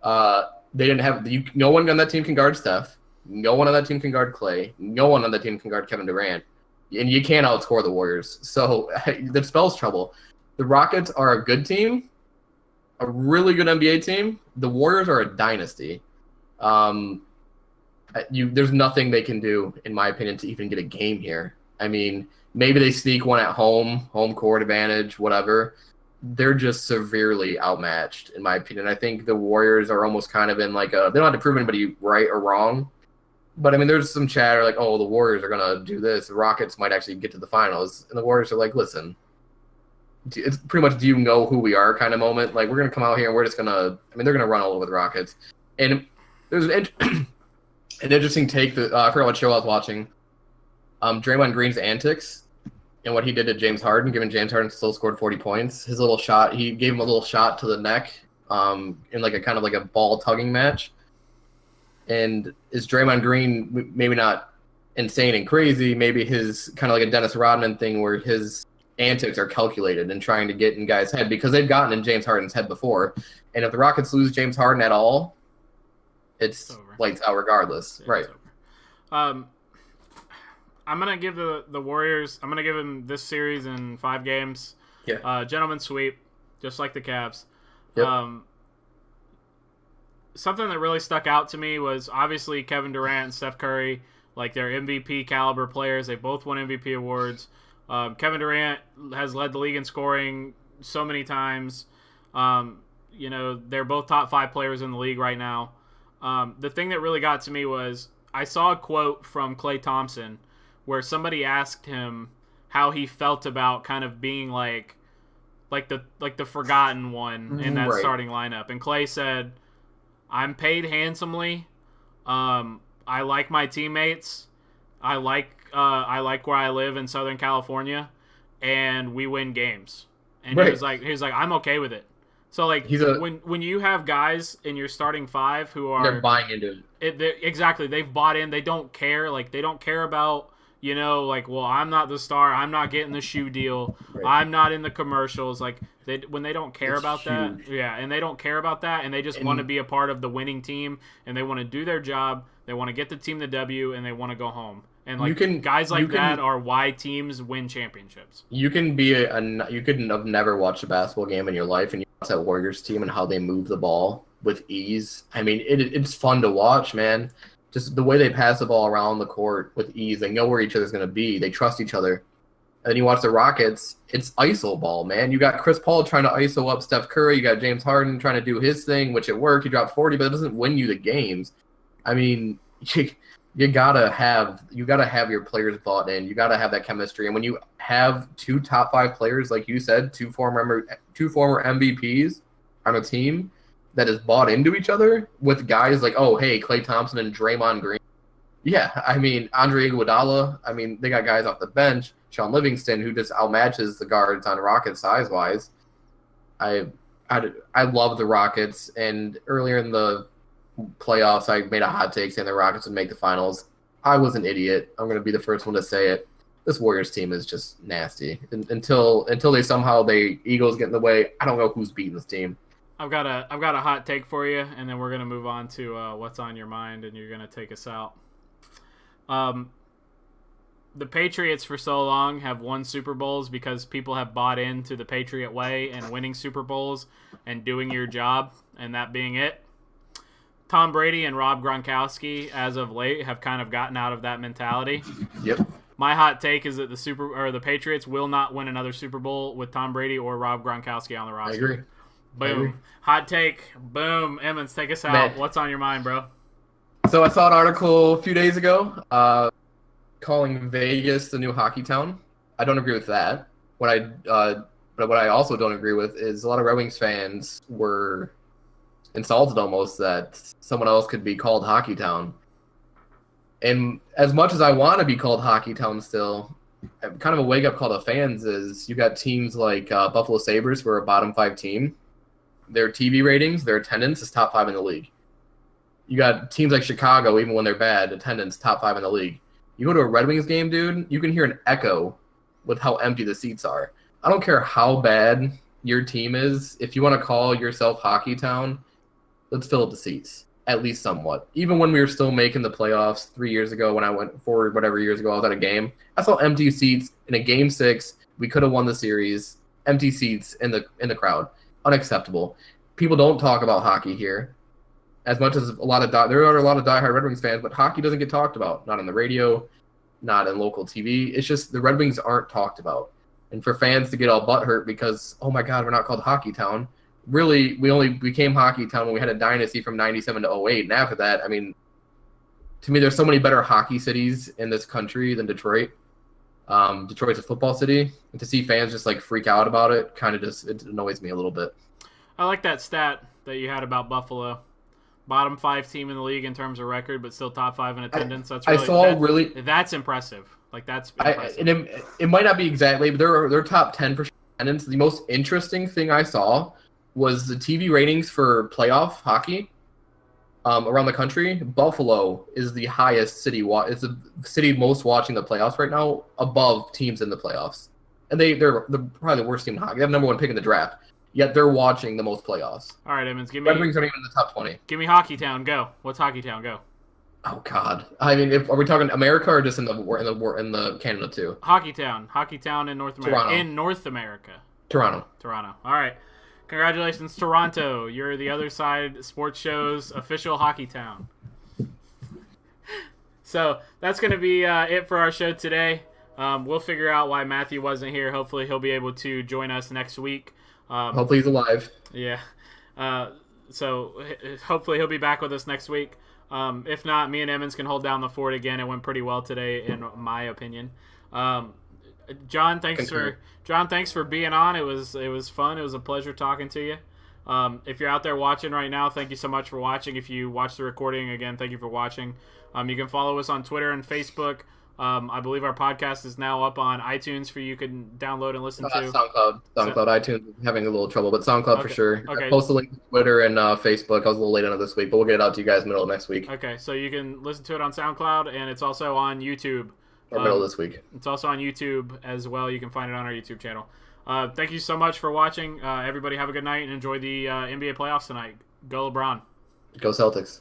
S2: They didn't have no one on that team can guard Steph. No one on that team can guard Clay. No one on that team can guard Kevin Durant. And you can't outscore the Warriors. So that spells trouble. The Rockets are a good team, a really good NBA team. The Warriors are a dynasty. There's nothing they can do, in my opinion, to even get a game here. I mean, maybe they sneak one at home court advantage, whatever. They're just severely outmatched, in my opinion. I think the Warriors are almost kind of in they don't have to prove anybody right or wrong. But, I mean, there's some chatter like, oh, the Warriors are going to do this. The Rockets might actually get to the finals. And the Warriors are like, listen, it's pretty much do you know who we are kind of moment. Like, we're going to come out here and we're just going to – I mean, they're going to run all over the Rockets. And there's an interesting take that I forgot what show I was watching. Draymond Green's antics. And what he did to James Harden, given James Harden still scored 40 points. His little shot, he gave him a little shot to the neck in like a kind of like a ball tugging match. And is Draymond Green maybe not insane and crazy? Maybe his kind of like a Dennis Rodman thing where his antics are calculated and trying to get in guys' head because they've gotten in James Harden's head before. And if the Rockets lose James Harden at all, it's lights out regardless. Yeah, right.
S1: I'm going to give the Warriors, I'm going to give them this series in 5 games.
S2: Yeah.
S1: Gentleman sweep, just like the Cavs.
S2: Yep.
S1: Something that really stuck out to me was obviously Kevin Durant and Steph Curry, like they're MVP caliber players. They both won MVP awards. Kevin Durant has led the league in scoring so many times. They're both top 5 players in the league right now. The thing that really got to me was I saw a quote from Klay Thompson where somebody asked him how he felt about kind of being like the forgotten one in that starting lineup. And Klay said, "I'm paid handsomely. I like my teammates. I like where I live in Southern California, and we win games." And he was like, "I'm okay with it." So like when you have guys in your starting 5 who are
S2: they're buying into
S1: it, exactly, they've bought in. They don't care. Like they don't care about well, I'm not the star. I'm not getting the shoe deal. Right. I'm not in the commercials. Like when they don't care about that, and they don't care about that, and they just want to be a part of the winning team, and they want to do their job. They want to get the team the W, and they want to go home. And guys like that are why teams win championships.
S2: You can be you could have never watched a basketball game in your life, and you watch that Warriors team and how they move the ball with ease. I mean, it's fun to watch, man. Just the way they pass the ball around the court with ease. They know where each other's going to be. They trust each other. And then you watch the Rockets, it's ISO ball, man. You got Chris Paul trying to ISO up Steph Curry. You got James Harden trying to do his thing, which it worked. He dropped 40, but it doesn't win you the games. I mean, you gotta have your players bought in. You gotta have that chemistry. And when you have 2 top 5 players, like you said, two former MVPs on a team that is bought into each other with guys like, oh, hey, Klay Thompson and Draymond Green. Yeah, I mean, Andre Iguodala. I mean, they got guys off the bench. Sean Livingston, who just outmatches the guards on Rockets size-wise. I love the Rockets, and earlier in the playoffs, I made a hot take saying the Rockets would make the finals. I was an idiot. I'm going to be the first one to say it. This Warriors team is just nasty. Until the Eagles get in the way, I don't know who's beating this team.
S1: I've got a hot take for you, and then we're gonna move on to what's on your mind, and you're gonna take us out. The Patriots for so long have won Super Bowls because people have bought into the Patriot way and winning Super Bowls and doing your job, and that being it. Tom Brady and Rob Gronkowski, as of late, have kind of gotten out of that mentality.
S2: Yep.
S1: My hot take is that the Patriots will not win another Super Bowl with Tom Brady or Rob Gronkowski on the roster.
S2: I agree.
S1: Boom. Hot take. Boom. Emmons, take us out. Man. What's on your mind, bro?
S2: So I saw an article a few days ago calling Vegas the new hockey town. I don't agree with that. But what I also don't agree with is a lot of Red Wings fans were insulted almost that someone else could be called Hockey Town. And as much as I want to be called Hockey Town still, kind of a wake-up call to fans is you got teams like Buffalo Sabres, who are a bottom 5 team. Their TV ratings, their attendance is top 5 in the league. You got teams like Chicago, even when they're bad, attendance top 5 in the league. You go to a Red Wings game, dude, you can hear an echo with how empty the seats are. I don't care how bad your team is. If you want to call yourself Hockey Town, let's fill up the seats, at least somewhat. Even when we were still making the playoffs 3 years ago, when I went forward, whatever years ago, I was at a game. I saw empty seats in a Game 6. We could have won the series. Empty seats in the crowd. Unacceptable. People don't talk about hockey here. As much as there are a lot of diehard Red Wings fans, but hockey doesn't get talked about. Not on the radio, not in local TV. It's just the Red Wings aren't talked about. And for fans to get all butthurt because, oh my God, we're not called Hockey Town. Really, we only became Hockey Town when we had a dynasty from 97 to 08. And after that, I mean, to me, there's so many better hockey cities in this country than Detroit. Detroit's a football city. And to see fans just like freak out about it it annoys me a little bit.
S1: I like that stat that you had about Buffalo. Bottom 5 team in the league in terms of record, but still top 5 in attendance. That's impressive. Like that's impressive.
S2: It might not be exactly, but they're top 10 for attendance. The most interesting thing I saw was the TV ratings for playoff hockey around the country. Buffalo is the highest city. It's the city most watching the playoffs right now, above teams in the playoffs. And they're probably the worst team in hockey. They have number 1 pick in the draft. Yet they're watching the most playoffs.
S1: All right, Emmons,
S2: Red Wings aren't even in the top 20.
S1: Give me Hockey Town. Go. What's Hockey Town? Go.
S2: Oh God. I mean, are we talking America or just in the Canada too?
S1: Hockey Town. Hockey Town in North America.
S2: Toronto.
S1: In North America.
S2: Toronto.
S1: All right. Congratulations, Toronto. You're the Other Side Sports Show's official Hockey Town. So that's going to be it for our show today. We'll figure out why Matthew wasn't here. Hopefully, he'll be able to join us next week.
S2: Hopefully he's alive.
S1: Yeah. So hopefully he'll be back with us next week. If not, me and Emmons can hold down the fort again. It went pretty well today, in my opinion. John, thanks for being on. It was fun. It was a pleasure talking to you. If you're out there watching right now, thank you so much for watching. If you watch the recording, again, thank you for watching. You can follow us on Twitter and Facebook. I believe our podcast is now up on iTunes for you can download and listen to.
S2: SoundCloud, iTunes is having a little trouble, but SoundCloud for sure.
S1: Okay.
S2: Post a link to Twitter and Facebook. I was a little late on it this week, but we'll get it out to you guys middle of next week.
S1: Okay, so you can listen to it on SoundCloud, and it's also on YouTube.
S2: Or middle of this week.
S1: It's also on YouTube as well. You can find it on our YouTube channel. Thank you so much for watching. Everybody have a good night and enjoy the NBA playoffs tonight. Go LeBron.
S2: Go Celtics.